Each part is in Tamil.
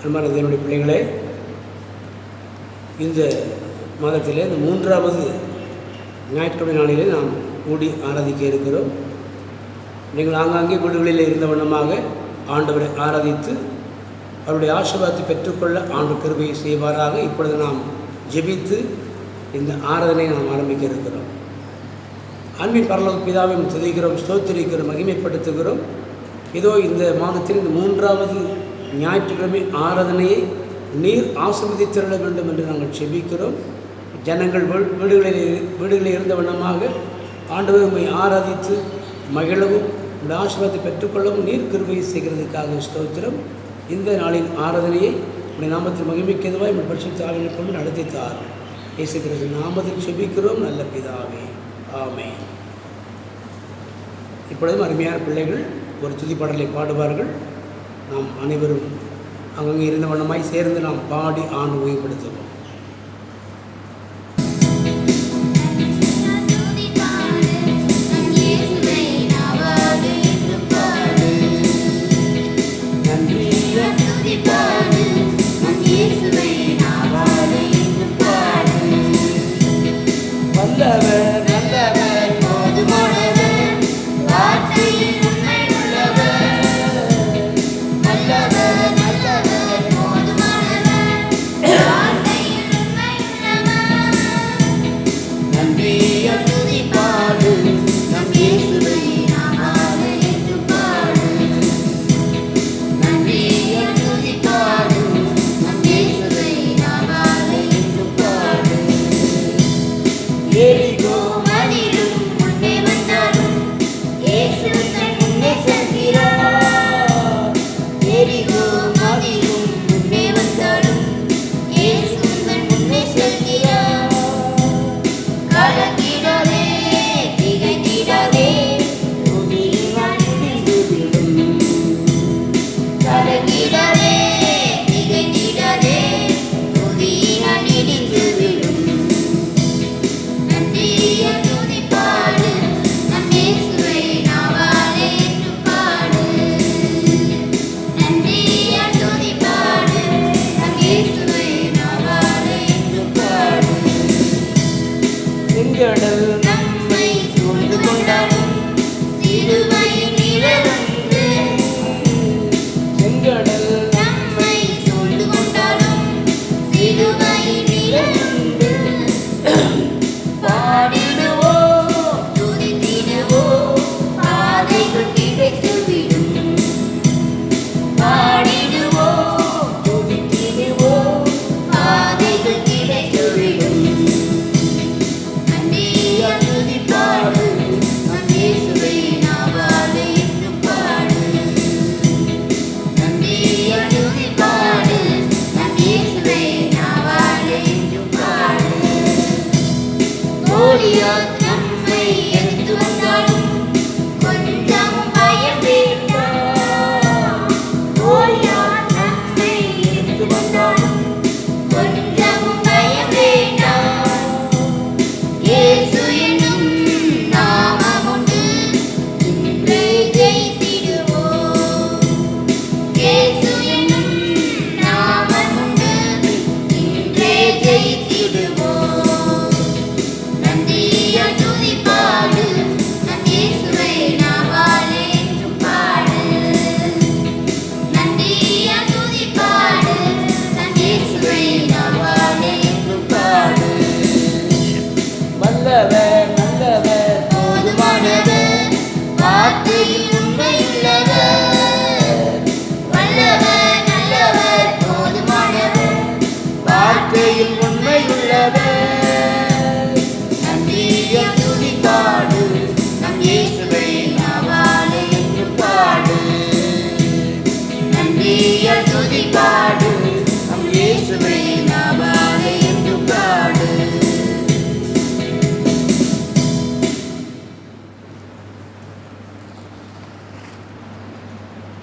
அன்பான தேவனுடைய பிள்ளைகளே, இந்த மாதத்திலே இந்த 3வது ஞாயிற்றுக்கிழமை நாளிலே நாம் கூடி ஆராதிக்க இருக்கிறோம். நீங்கள் ஆங்காங்கே வீடுகளில் இருந்த வண்ணமாக ஆண்டவரை ஆராதித்து அவருடைய ஆசீர்வாதத்தை பெற்றுக்கொள்ள ஆண்டு கிருபையை செய்வாராக. இப்பொழுது நாம் ஜெபித்து இந்த ஆராதனையை நாம் ஆரம்பிக்க இருக்கிறோம். அன்பின் பரலோக பிதாவை துதிக்கிறோம், ஸ்தோத்திரிக்கிறோம், மகிமைப்படுத்துகிறோம். இதோ இந்த மாதத்தில் இந்த 3வது ஞாயிற்றுக்கிழமை ஆராதனையை நீர் ஆசீர்வதித்திருள வேண்டும் என்று நாங்கள் ஜெபிக்கிறோம். ஜனங்கள் வீடுகளில் இருந்த வண்ணமாக ஆண்டவரை உம்மை ஆராதித்து மகிழவும் உடைய ஆசீர்வாதத்தை பெற்றுக்கொள்ளவும் நீர் கிருபை செய்கிறதுக்காக ஸ்தோத்திரம். இந்த நாளின் ஆராதனையை உடைய நாமத்தில் மகிமைக்கதுவாய் உடைய பரிசுத்த ஆவியை கொண்டு நடத்தி தாரும். இயேசு கிறிஸ்து நாமத்தில் ஜெபிக்கிறோம் நல்ல பிதாவே, ஆமென். இப்பொழுதும் அருமையான பிள்ளைகள் ஒரு துதிப்பாடலை பாடுவார்கள். நாம் அனைவரும் அங்கங்கே இருந்த வண்ணமாய் சேர்ந்து நாம் பாடி ஆண்டு உயர்ப்படுத்துவோம்.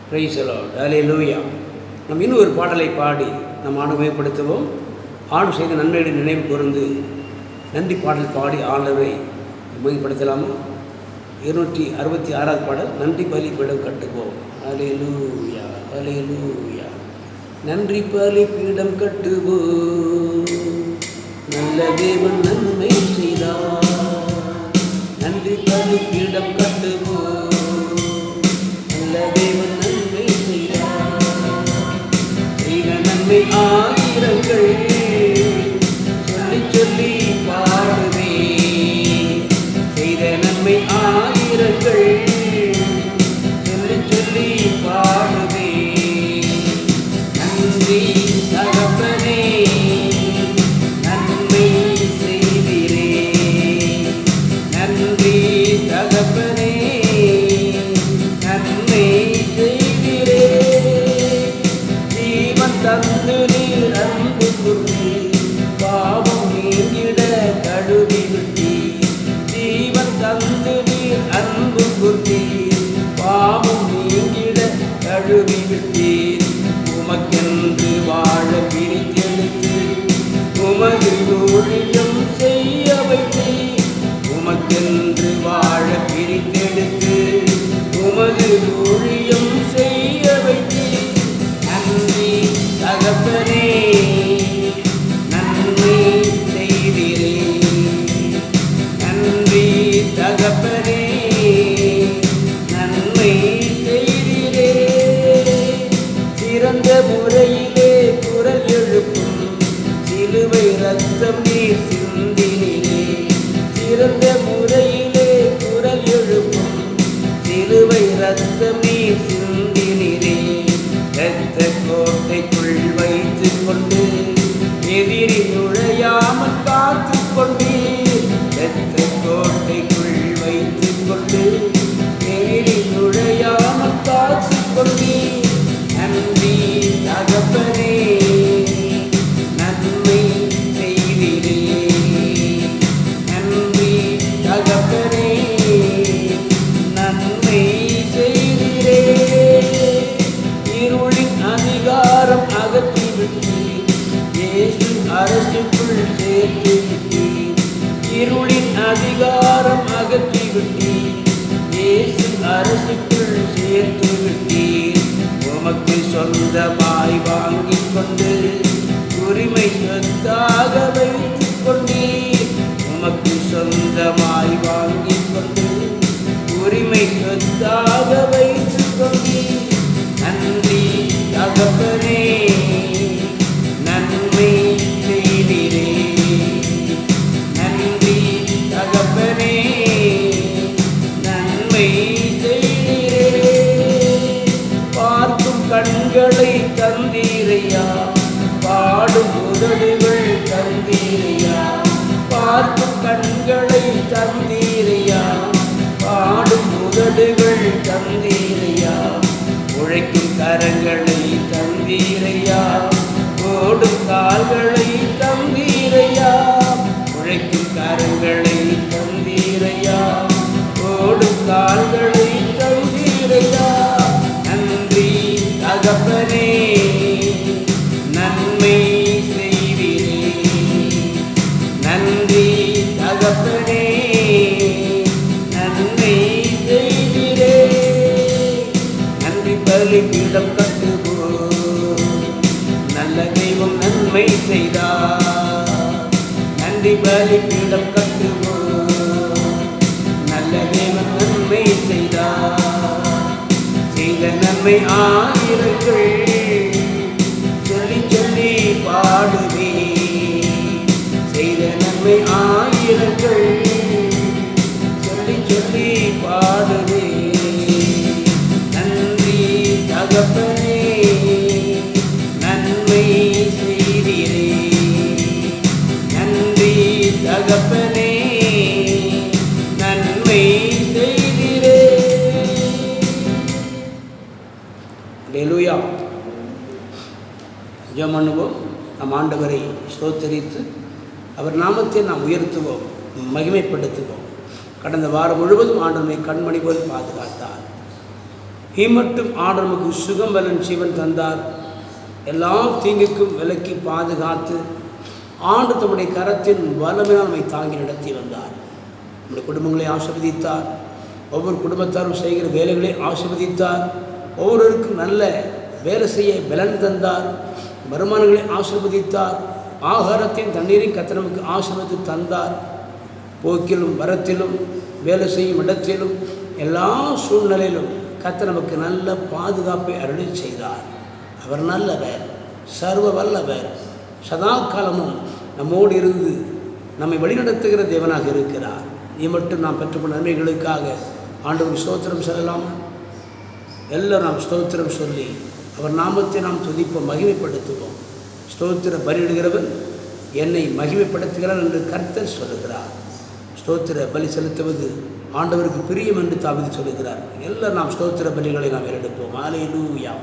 பிரைஸ் தி லார்ட், ஹல்லேலூயா. நாம் இன்னும் ஒரு பாடலை பாடி நம் ஆண்டவரைப்படுத்துவோம். ஆண்டு செய்த நன்மைகளை நினைவு கூர்ந்து நன்றி பாடல் பாடி ஆண்டவரை மகிமைப்படுத்தலாமா? 266வது பாடல், நன்றி பலிபீடம் கட்டுவோம். ஹல்லேலூயா, ஹல்லேலூயா. நன்றி பலிபீடம் கட்டுவோம். நல்ல தேவன் நன்மை செய்தார். நன்றி பலிபீடம் கட்டுவோம். நல்ல தேவன் நன்மை செய்தார். செய்த நன்மை ஆயிரங்கள் சொல்லி சொல்லி பாடுவே. செய்த நன்மை ஆயிரங்கள் சொல்லி சொல்லி பாடுவே. நன்றி தகப்பனே நன்மை செய்திரே. நன்றி தகப்பனே நன்மை செய்திரே. ஜீவன் தந்து நீர் அன்பு கூர்த்தி பாவம் நீங்கிட கழுவி விட்டி. ஜீவன் தந்து நீர் அன்பு கூர்த்தி பாவம் நீங்கிட கழுவி விட்டீர். உமக்கென்று வாழ பிரித்தெடுத்து உமது ஊழியம் செய்ய வைத்தீர். உமக்கென்று வாழ பிரித்தெடுத்து உமது ஊழியம் செய்ய வைத்தீர். நன்றி தகப்பனே நன்மை செய்திரே. நன்றி தகப்பனே நன்மை செய்திரே. சிறந்த முறையிலே குரல் எழுப்பும் சிலுவை ரத்தம் நீர் சிந்தினீரே. சிறந்த முறையிலே குரல் எழுப்பும் சிலுவை ரத்தம் நீர் சிந்தினீரே. இரத்த கோட்டைக்குள் வைத்துக் கொண்டு எதிரி நுழையாமல் காத்து கொண்டீர். இரத்த கோட்டைக்குள் வைத்துக் கொண்டு எதிரி நுழையாமல் காத்து கொண்டீர். நன்றி தகப்பனே நன்மை செய்திரே. நன்றி தகப்பனே நன்மை செய்திரே. இருளின் அதிகாரம் அகற்றி விட்டீர். இயேசு அரசுக்குள் சேர்த்து விட்டீர். இருளின் அதிகாரம் அகற்றி விட்டீர். இயேசு அரசுக்குள் சேர்த்து விட்டீர். உமக்கு சொந்தமாய் வாங்கிக் கொண்டு உரிமை சொத்தாக வைத்துக் கொண்டீர். உமக்கு சொந்தமாய் வாங்கிக் கொண்டு உரிமை சொத்தாக வைத்துக் கொண்டீர். நன்றி தகப்பனே நன்மை செய்திரே. நன்றி தகப்பனே நன்மை செய்திரே. பார்க்கும் கண்களை தந்தீரையா. பாடும் உதடுகள் தந்தீரையா. பார்க்கும் கண்களை தந்தீரையா. பாடும் உதடுகள் தந்தீரையா. உழைக்கும் கரங்களை தந்தீரையா. ஓடும் கால்களை தந்தீரையா. உழைக்கும் கரங்களை தந்தீரையா. ஓடும் கால்களை தந்தீரையா. நன்றி தகப்பனே நன்மை செய்திரே. நன்றி தகப்பனே நன்மை செய்திரே. நன்றி பலிபீடம் கட்டுவோம். நல்ல தெய்வம் நன்மை செய்தார். நன்றி பலிபீடம் கட்டுவோம். நல்ல தேவன் நன்மை செய்தார். செய்த நன்மை ஆயிரங்கள் சொல்லி சொல்லி பாடுவே. செய்த நன்மை ஆயிரங்கள் சொல்லி சொல்லி பாடுவே. நன்றி தகப்பனே நன்மை செய்திரே. நன்றி தகப்பனே நன்மை செய்திரே. அல்லேலூயா. ஜெபம் பண்ணுவோம். நம் ஆண்டவரை ஸ்தோத்தரித்து அவர் நாமத்தை நாம் உயர்த்துவோம், மகிமைப்படுத்துவோம். கடந்த வாரம் முழுவதும் ஆண்டவரை கண்மணி போல் பாதுகாத்தார். மட்டும் ஆண்டவருக்கு சுகம் பலன் ஜீவன் தந்தார். எல்லா தீங்குக்கும் விலக்கி பாதுகாத்து ஆண்டு தம்முடைய கரத்தின் வல்லமையால் நம்மை தாங்கி நடத்தி வந்தார். நம்முடைய குடும்பங்களை ஆசீர்வதித்தார். ஒவ்வொரு குடும்பத்தாரும் செய்கிற வேலைகளை ஆசீர்வதித்தார். ஒவ்வொருவருக்கும் நல்ல வேலை செய்ய பலன் தந்தார், வருமானங்களை ஆசீர்வதித்தார், ஆகாரத்தையும் தண்ணீரையும் கர்த்தர் நமக்கு ஆசீர்வதித்து தந்தார். போக்கிலும் வரத்திலும் வேலை செய்யும் இடத்திலும் எல்லா சூழ்நிலையிலும் கர்த்தர் நமக்கு நல்ல பாதுகாப்பை அருளி செய்தார். அவர் நல்லவர், சர்வ வல்லவர், சதா காலமும் நம்மோடு இருந்து நம்மை வழிநடத்துகிற தேவனாக இருக்கிறார். நீ மட்டும் நாம் பெற்றுக்கொண்ட நன்மைகளுக்காக ஆண்டவருக்கு ஸ்தோத்திரம் சொல்லலாம். எல்லோரும் நாம் ஸ்தோத்திரம் சொல்லி அவர் நாமத்தை நாம் துதிப்போம், மகிமைப்படுத்துவோம். ஸ்தோத்திர பலியிடுகிறவன் என்னை மகிமைப்படுத்துகிறார் என்று கர்த்தர் சொல்லுகிறார். ஸ்தோத்திர பலி செலுத்துவது ஆண்டவருக்கு பிரியம் என்று தாவீது சொல்லுகிறார். எல்லாம் நாம் ஸ்தோத்திர பலிகளை நாம் எடுப்போம். அல்லேலூயா.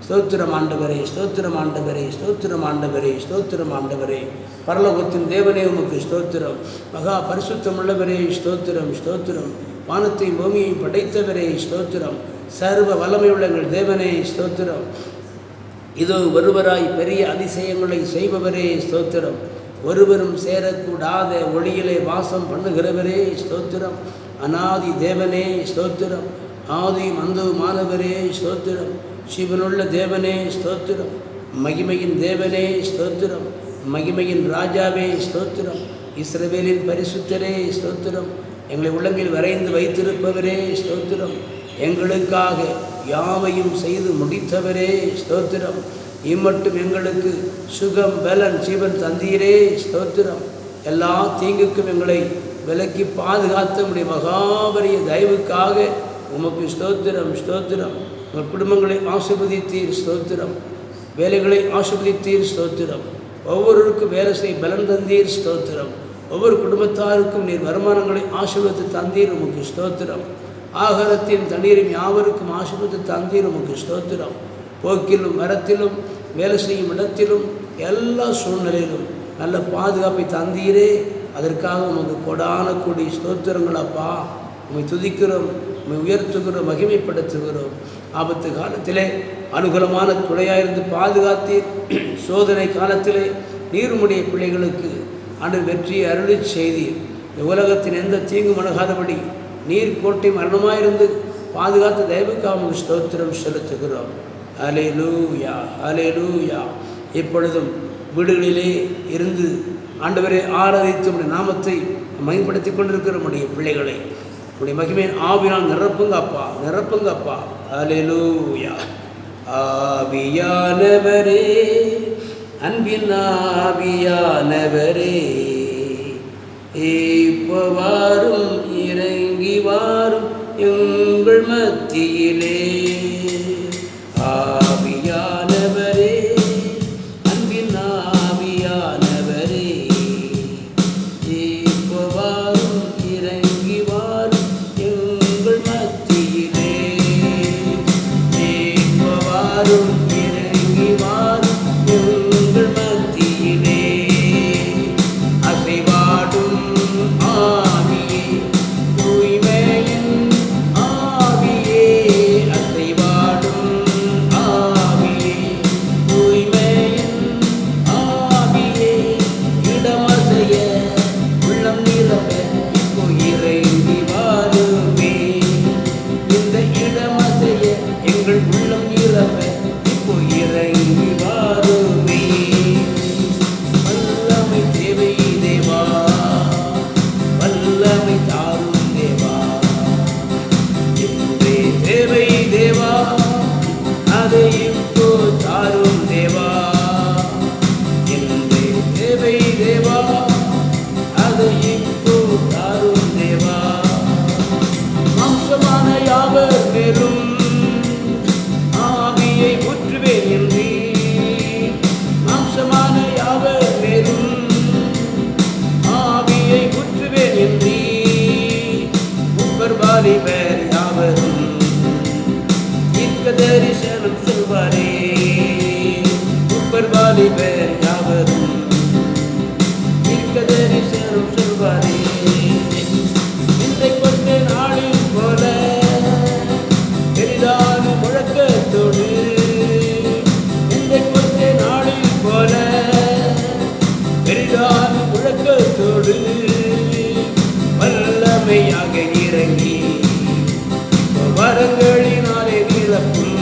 ஸ்தோத்திரம் ஆண்டவரே, ஸ்தோத்திரம் ஆண்டவரே, ஸ்தோத்திரம் ஆண்டவரே, ஸ்தோத்திரம் ஆண்டவரே. பரலோகத்தின் தேவனே உமக்கு ஸ்தோத்திரம். மகா பரிசுத்தம் உள்ளவரே ஸ்தோத்திரம், ஸ்தோத்திரம். வானத்தையும் பூமியையும் படைத்தவரே ஸ்தோத்திரம். சர்வ வல்லமையுள்ள எங்கள் தேவனே ஸ்தோத்திரம். இதோ ஒருவராய் பெரிய அதிசயங்களை செய்பவரே ஸ்தோத்திரம். ஒருவரும் சேரக்கூடாத ஒளியிலே வாசம் பண்ணுகிறவரே ஸ்தோத்திரம். அநாதி தேவனே ஸ்தோத்திரம். ஆதி மந்தவுமானவரே ஸ்தோத்திரம். சிவனுள்ள தேவனே ஸ்தோத்திரம். மகிமையின் தேவனே ஸ்தோத்திரம். மகிமையின் ராஜாவே ஸ்தோத்திரம். இஸ்ரவேலின் பரிசுத்தரே ஸ்தோத்திரம். எங்களை உள்ளங்களில் வரைந்து வைத்திருப்பவரே ஸ்தோத்திரம். எங்களுக்காக யாவையும் செய்து முடித்தவரே ஸ்தோத்திரம். இம்மட்டும் எங்களுக்கு சுகம் பலன் ஜீவன் தந்தீரே ஸ்தோத்திரம். எல்லா தீங்குக்கும் எங்களை விலக்கி பாதுகாத்த உடைய மகாபரிய தயவுக்காக உமக்கு ஸ்தோத்திரம், ஸ்தோத்திரம். உங்கள் குடும்பங்களை ஆசீர்வதித்தீர் ஸ்தோத்திரம். வேலைகளை ஆசீர்வதித்தீர் ஸ்தோத்திரம். ஒவ்வொருவருக்கும் வேலை செய் பலன் தந்தீர் ஸ்தோத்திரம். ஒவ்வொரு குடும்பத்தாருக்கும் நீர் வருமானங்களை ஆசீர்வதித்து தந்தீர் உமக்கு ஸ்தோத்திரம். ஆகாரத்தையும் தண்ணீரையும் யாவருக்கும் ஆசீர்வதித்து தந்தீர் உமக்கு ஸ்தோத்திரம். போக்கிலும் வரத்திலும் வேலை செய்யும் இடத்திலும் எல்லா சூழ்நிலையிலும் நல்ல பாதுகாப்பை தந்தீரே. அதற்காக உமக்கு கொடான கூடி ஸ்தோத்திரங்கள் அப்பா. உம்மை துதிக்கிறோம், உம்மை உயர்த்துகிறோம், மகிமைப்படுத்துகிறோம். ஆபத்து காலத்திலே அனுகூலமான துணையாயிருந்து பாதுகாத்தீர். சோதனை காலத்திலே நீர்முடைய பிள்ளைகளுக்கு ஆண்டு வெற்றியை அருளி செய்தீர். இந்த உலகத்தின் எந்த தீங்கும் அணுகாதபடி நீர் கோட்டை மரணமாயிருந்து பாதுகாத்த தயவுக்காக ஸ்தோத்திரம் செலுத்துகிறோம். அல்லேலூயா, அல்லேலூயா. இப்பொழுதும் வீடுகளிலே இருந்து ஆண்டவரை ஆராதித்து உடைய நாமத்தை மகிமைப்படுத்தி கொண்டிருக்கிற உடைய பிள்ளைகளை உடைய மகிமையின் ஆவியால் நிரப்புங்க அப்பா, நிரப்புங்க அப்பா. அல்லேலூயா. ஆவியானவரே, அன்பின் ஆவியானவரே, இப்போ வாரும், இறங்கி வாரும் எங்கள் மத்தியிலே. ஆவியானவரே, அன்பின் ஆவியானவரே, இப்போ வாரும், இறங்கி வாரும் எங்கள் மத்தியிலே. இப்போ வாரும், இறங்கி வாரும் எங்கள் மத்தியிலே. அசைவாடும் ஆவியே, தூய்மையின் ஆவியே, அசைவாடும் ஆவியே, தூய்மையின் ஆவியே, இடமசைய உள்ளம் நிரப்ப இப்போ இறங்கி வாருமே. இந்த இடமசைய எங்கள் உள்ளம் நிரப்ப இப்போ இறங்கி வாருமே. வல்லமை தேவை தேவா, வல்லமை தாரும் தேவா. இன்றே தேவை தேவா, அதை இப்போ தாரும் தேவா. இன்றே தேவை தேவா, அதை இப்போ தாரும் தேவா. மாம்சமான யாவர் மேலும் ஆவியை ஊற்றுவேன் என்று, மாம்சமான யாவர் மேலும் ஆவியை ஊற்றுவேன் என்று, வாலிபர் யாவரும் தீர்க்க தரிசனம் சொல்வாரே. வாலிபர் யாவரும் தீர்க்க தரிசனம் சொல்வாரே. இந்த கொண்ட நாளில் போல பெரிதான முழக்கத்தோடு, இந்த கொண்ட நாளில் போல பெரிதான முழக்கத்தோடு வல்லமையாக இறங்கி வரங்களினாலே நிரப்பும்.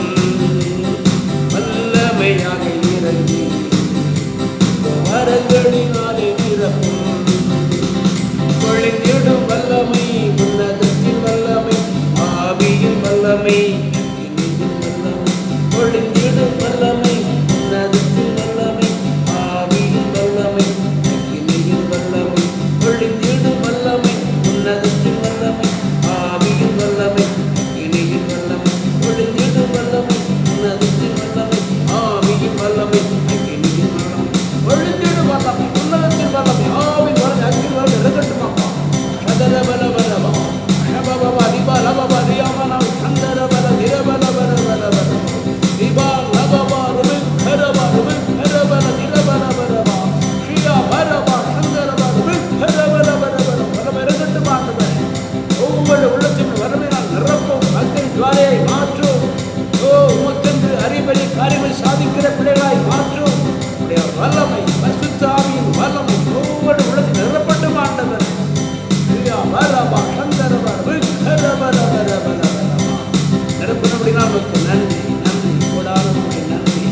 வல்லமை, பரிசுத்த ஆவியின் வல்லமை ஒவ்வொரு உலகத்தில் நிரப்பட்டும் ஆண்டவர். நிரப்பினபடினால் நமக்கு நன்றி, நன்றி, கூடாத நன்றி.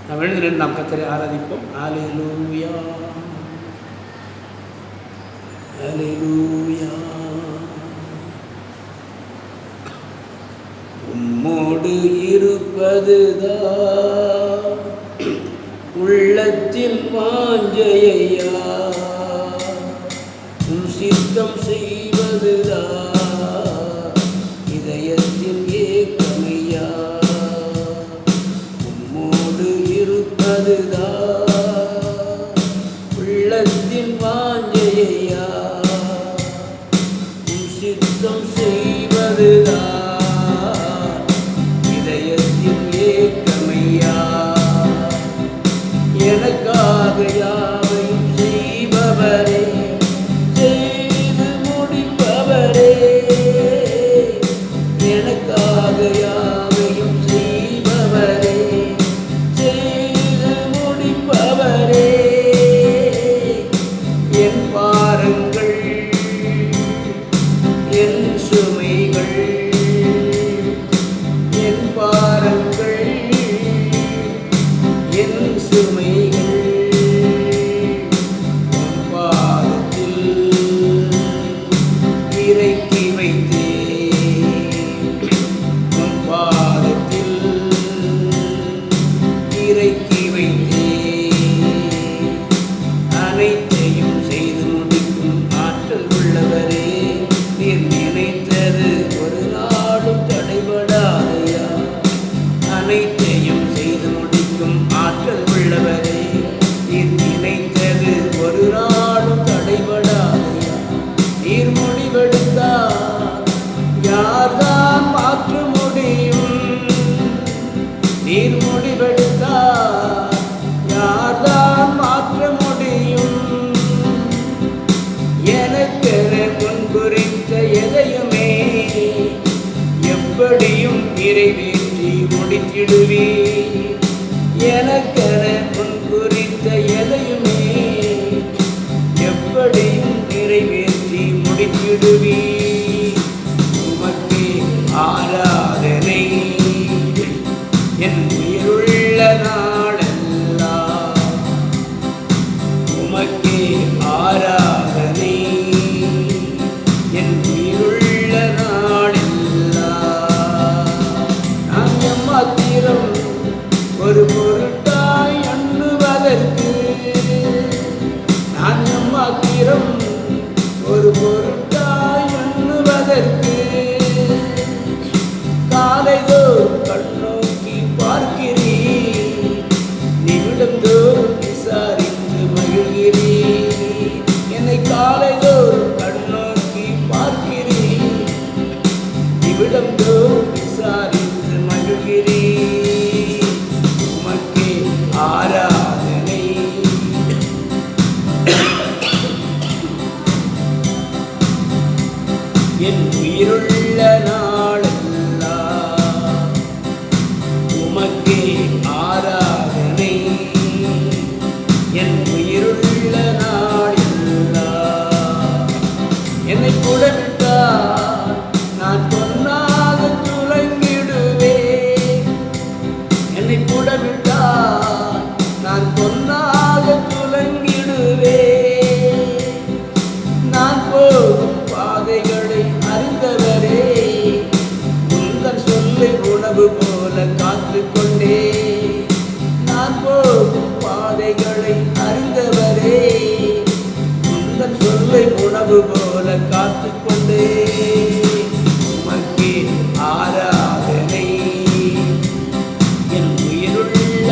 நாம் எழுதின நாம் கர்த்தரை ஆராதிப்போம். அல்லேலூயா, அல்லேலூயா. உம்மோடு இருப்பதுதான் உள்ளத்தின் வாஞ்சையா, உன் சித்தம் செய்வதுதான் இதயத்தின் ஏக்கமையா. உம்மோடு இருப்பதுதான் உள்ளத்தின் வாஞ்சையா, உன் சித்தம் செய்வதுதான் இதயத்தின் ஏக்கமையா. எனக்காக யாவையும் செய்பவரே, செய்து முடிப்பவரே. எனக்காக யாவையும் செய்பவரே, செய்து முடிப்பவரே. என் பாரங்கள், என் சுமைகள், என் பாரங்கள், என் சுமைகள் உன் பாதத்தில் இறக்கி வைத்தேன், உன் பாதத்தில் இறக்கி வைத்தேன். அனைத்தையும் செய்து முடிக்கும் ஆற்றல் உள்ளவரே, நீர் நினைத்தது ஒரு நாளும் தடைபடாதையா. அனைத்தையும் செய்து முடிக்கும் ஆற்றல் உள்ளவரே, நீர் நினைத்தது ஒரு நாளும் தடைபடாதையா. நீர் முடிவெடுத்தால் யார்தான் மாற்ற முடியும்? நீர் முடிவெடுத்தால் யார்தான் மாற்ற முடியும்? எனக்கென முன்குறித்த எதையுமே எப்படியும் நிறைவேற்றி முடித்திடுவீர். எனக்கென முன்குறித்த எதையுமே எப்படியும் நிறைவேற்றி முடித்திடுவீர். உமக்கே ஆராதனை என் உயிருள்ள நாளெல்லாம். உமக்கே ஆராதனை என் உயிருள்ள நாளெல்லாம். நான் எம்மாத்திரம் ஒரு பொருட்டாய் எண்ணுவதற்கு, நான் எம்மாத்திரம் ஒரு பொருட்டாய் எண்ணுவதற்கு. காலைதோறும் கண்ணோக்கி பார்க்கிறீர், நிமிடந்தோறும் விசாரித்து மகிழ்கிறீர். என்னை காலைதோறும் கண்ணோக்கி பார்க்கிறீர், நிமிடந்தோறும் விசாரித்து மகிழ்கிறீர். உமக்கே ஆராதனை என் உயிருள்ள நாளெல்லாம். உமக்கே ஆராதனை என் உயிருள்ள நாளெல்லாம். என்னை கூடவிட்டால் நான் பொன்னாக துலங்கிடுவேன். என்னை கூடவிட்டால் நான் பொன்னாக துலங்கிடுவேன். நான் போகும் பாதைகளை அறிந்தவரே, உந்தன் சொல்லை உணவு போல காத்துக்கொண்டே. நான் போகும் பாதைகளை அறிந்தவரே, உந்தன் சொல்லை உணவு போல காத்துக்கொண்டே. உமக்கே ஆராதனை என் உயிருள்ள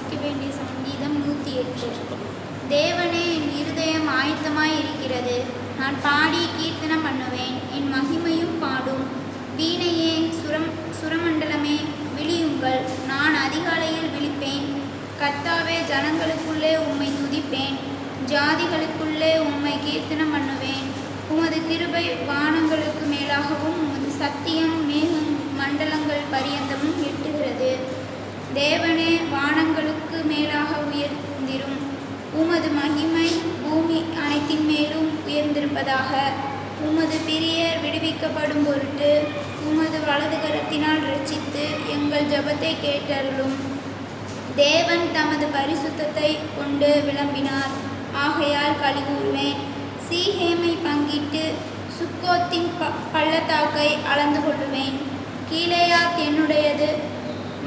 வாசிக்க வேண்டிய சங்கீதம் 108. தேவனே, என் இருதயம் ஆயத்தமாய் இருக்கிறது. நான் பாடி கீர்த்தனம் பண்ணுவேன். என் மகிமையும் பாடும். வீணையே, சுரமண்டலமே, விழியுங்கள். நான் அதிகாலையில் விழிப்பேன். கர்த்தாவே, ஜனங்களுக்குள்ளே உம்மை துதிப்பேன். ஜாதிகளுக்குள்ளே உம்மை கீர்த்தனம் பண்ணுவேன். உமது கிருபை வானங்களுக்கு மேலாகவும் உமது சத்தியம் மண்டலங்கள் பரியந்தமும் எட்டுகிறது. தேவனே, வானங்களுக்கு மேலாக உயர்ந்திரும். உமது மகிமை பூமி அனைத்தின் மேலும் உயர்ந்திருப்பதாக. உமது பிரியர் விடுவிக்கப்படும் பொருட்டு உமது வலது கரத்தினால் இரட்சித்து எங்கள் ஜெபத்தை கேட்டருளும். தேவன் தமது பரிசுத்தத்தை கொண்டு விளம்பினார். ஆகையால் களிகூறுவேன். சீஹேமை பங்கிட்டு சுக்கோத்தின் பள்ளத்தாக்கை அளந்து கொள்ளுவேன். கீலேயாத் என்னுடையது,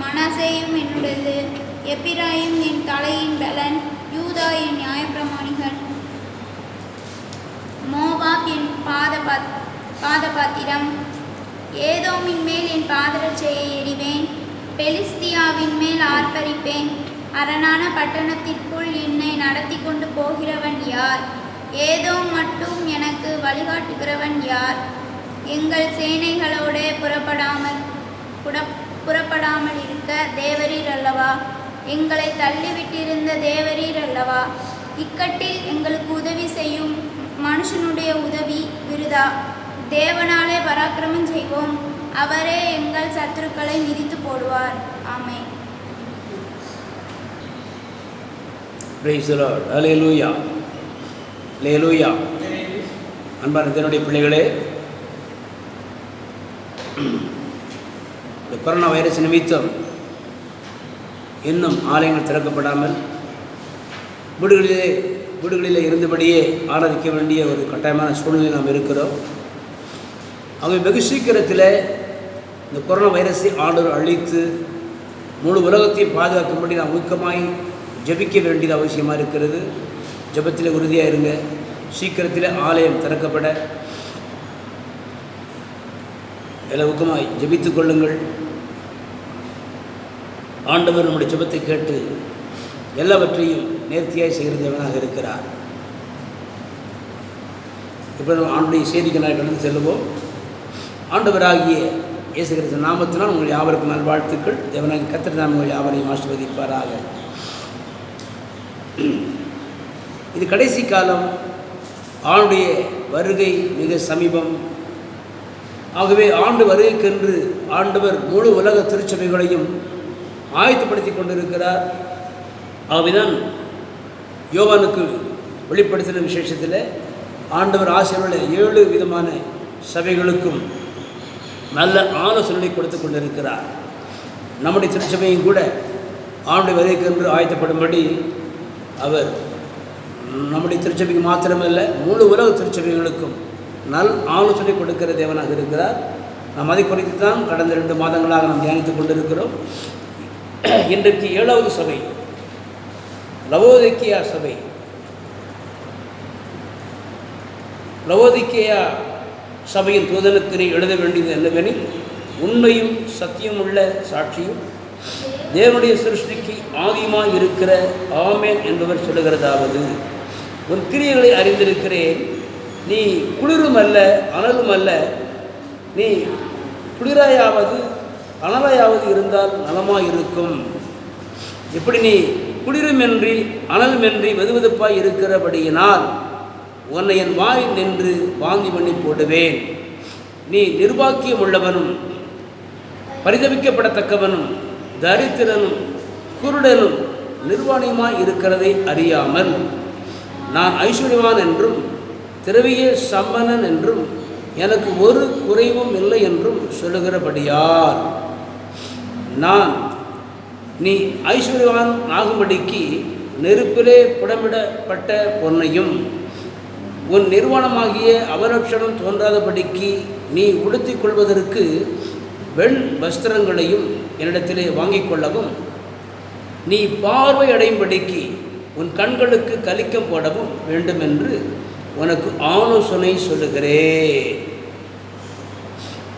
மனாசேயும் என்னுடையது. எப்பிராயிம் என் தலையின் பலன், யூதா என் நியாயப்பிரமாணிகன். மோவாப் என் பாதபாத்திரம். ஏதோமின் மேல் என் பாதரட்சையை எறிவேன். பெலிஸ்தியாவின் மேல் ஆர்ப்பரிப்பேன். அரணான பட்டணத்திற்குள் என்னை நடத்தி கொண்டு போகிறவன் யார்? ஏதோ மட்டும் எனக்கு வழிகாட்டுகிறவன் யார்? எங்கள் சேனைகளோடு புறப்படாமல் இருக்க தேவரீர் அல்லவா? எங்களை தள்ளிவிட்டிருந்த தேவரீர் அல்லவா? இக்கட்டில் எங்களுக்கு உதவி செய்யும் மனுஷனுடைய உதவி விருதா. தேவனாலே பராக்கிரமம் செய்வோம். அவரே எங்கள் சத்துருக்களை மிதித்து போடுவார். ஆமென். Praise the Lord. Hallelujah. Hallelujah. அன்பான தேவனுடைய பிள்ளைகளே, இந்த கொரோனா வைரஸ் நிமித்தம் இன்னும் ஆலயங்கள் திறக்கப்படாமல் வீடுகளிலே இருந்தபடியே ஆராதிக்க வேண்டிய ஒரு கட்டாயமான சூழ்நிலை நாம் இருக்கிறோம். அவங்க வெகு சீக்கிரத்தில் இந்த கொரோனா வைரஸை ஆண்டவர் அழித்து முழு உலகத்தையும் பாதுகாக்கும்படி நாம் ஊக்கமாய் ஜெபிக்க வேண்டியது அவசியமாக இருக்கிறது. ஜெபத்தில் உறுதியாக இருங்க. சீக்கிரத்தில் ஆலயம் திறக்கப்பட எல்லாம் ஊக்கமாய் ஜெபித்து கொள்ளுங்கள். ஆண்டவர் நம்முடைய ஜெபத்தை கேட்டு எல்லாவற்றையும் நேர்த்தியாய் செய்கிற தேவனாக இருக்கிறார். இப்போ நம்ம ஆண்டுடைய செய்திக்கு நான் கடந்து செல்லுவோம். ஆண்டவராகிய இயேசு கிறிஸ்து நாமத்தினால் உங்கள் யாவருக்கும் நல்வாழ்த்துக்கள். தேவனாகிய கர்த்தர் நாம் உங்கள் யாவரையும் ஆசீர்வதிப்பாராக. இது கடைசி காலம். ஆண்டுடைய வருகை மிக சமீபம். ஆகவே ஆண்டு வருகைக்கென்று ஆண்டவர் முழு உலக திருச்சபைகளையும் ஆயத்தப்படுத்தி கொண்டிருக்கிறார். ஆகவேதான் யோவானுக்கு வெளிப்படுத்தின விசேஷத்தில் ஆண்டவர் ஆசிரியர்களை 7 விதமான சபைகளுக்கும் நல்ல ஆலோசனை கொடுத்து கொண்டிருக்கிறார். நம்முடைய திருச்சபையும் கூட ஆண்டுடைய வருகைக்கென்று ஆயத்தப்படும்படி அவர் நம்முடைய திருச்சபைக்கு மாத்திரமல்ல முழு உலக திருச்சபைகளுக்கும் நல் ஆலோசனை கொடுக்கிற தேவனாக இருக்கிறார். நாம் அதை குறித்து தான் கடந்த 2 மாதங்களாக நாம் தியானித்துக் கொண்டிருக்கிறோம். இன்றைக்கு 7வது சபை லவோதிக்கேயா சபை. லவோதிக்கேயா சபையின் தூதனுக்கு நீ எழுத வேண்டியது என்னவெனில், உண்மையும் சத்தியமுள்ள சாட்சியும் தேவனுடைய சிருஷ்டிக்கு ஆதியமாய் இருக்கிற ஆமென் என்பவர் சொல்லுகிறதாவது, உன் கிரியைகளை அறிந்திருக்கிறேன். நீ குளிரும் அல்ல அனலும் அல்ல. நீ குளிராயாவது அனலாயாவது இருந்தால் நலமாயிருக்கும். இப்படி நீ குளிருமென்றி அனலுமென்றி வெதுவெதுப்பாய் இருக்கிறபடியினால் உன்னை என் வாய் நின்று வாந்தி பண்ணி போடுவேன். நீ நிர்வாக்கியம் உள்ளவனும் பரிதவிக்கப்படத்தக்கவனும் தரித்திரனும் குருடனும் நிர்வாணியமாய் இருக்கிறதை அறியாமல் நான் ஐஸ்வர்யவான் என்றும் திரவிய சம்பனன் என்றும் எனக்கு ஒரு குறைவும் இல்லை என்றும் சொல்லுகிறபடியால் நான் நீ ஐஸ்வர்யவான் ஆகும்படிக்கு நெருப்பிலே புடமிடப்பட்ட பொன்னையும் உன் நிர்வாணமாகிய அவலட்சணம் தோன்றாதபடிக்கு நீ உடுத்திக் கொள்வதற்கு வெண் வஸ்திரங்களையும் என்னிடத்திலே வாங்கிக் கொள்ளவும், நீ பார்வை அடையும்படிக்கு உன் கண்களுக்கு கலிக்கம் போடவும் வேண்டுமென்று உனக்கு ஆலோசனை சொல்லுகிறேன்.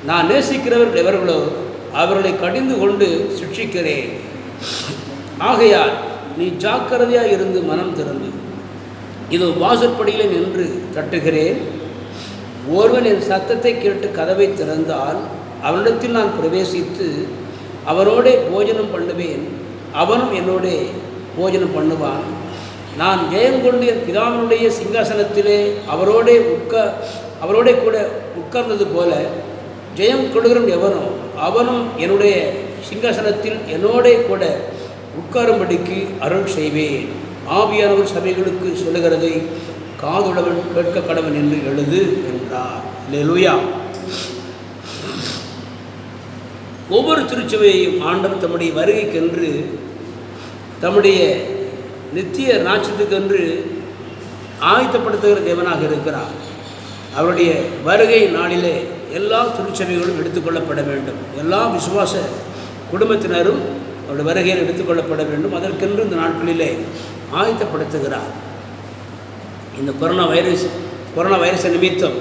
நான் நேசிக்கிறவர்கள் எவர்களோ அவர்களை கடிந்து கொண்டு சிட்சிக்கிறேன். ஆகையால் நீ ஜாக்கிரதையாக இருந்து மனம் திறந்து, இதோ வாசற்படியிலே நின்று தட்டுகிறேன். ஒருவன் என் சத்தத்தை கேட்டு கதவை திறந்தால் அவனிடத்தில் நான் பிரவேசித்து அவனோடே போஜனம் பண்ணுவேன், அவனும் என்னோடே போஜனம் பண்ணுவான். நான் ஜெயம் கொண்டு என் பிதாவினுடைய சிங்காசனத்திலே அவரோடே கூட உட்கார்ந்தது போல ஜெயம் கொடுகிறவன் எவனோ அவனும் என்னுடைய சிங்காசனத்தில் என்னோடே கூட உட்காரும்படிக்கு அருள் செய்வேன். ஆவியானவர் சபைகளுக்கு சொல்லுகிறதை காதுள்ளவன் கேட்க கடவன் என்று எழுது என்றார். அல்லேலூயா. ஒவ்வொரு திருச்சபையையும் ஆண்டவர் தம்முடைய வருகைக்கென்று, தம்முடைய நித்திய ராஜ்யத்துக்கென்று ஆயத்தப்படுத்துகிற தேவனாக இருக்கிறார். அவருடைய வருகை நாளிலே எல்லா திருச்சபைகளும் எடுத்துக்கொள்ளப்பட வேண்டும். எல்லா விசுவாச குடும்பத்தினரும் அவருடைய வருகையில் எடுத்துக்கொள்ளப்பட வேண்டும். அதற்கென்று இந்த நாட்களிலே ஆயத்தப்படுத்துகிறார். இந்த கொரோனா வைரஸ் நிமித்தம்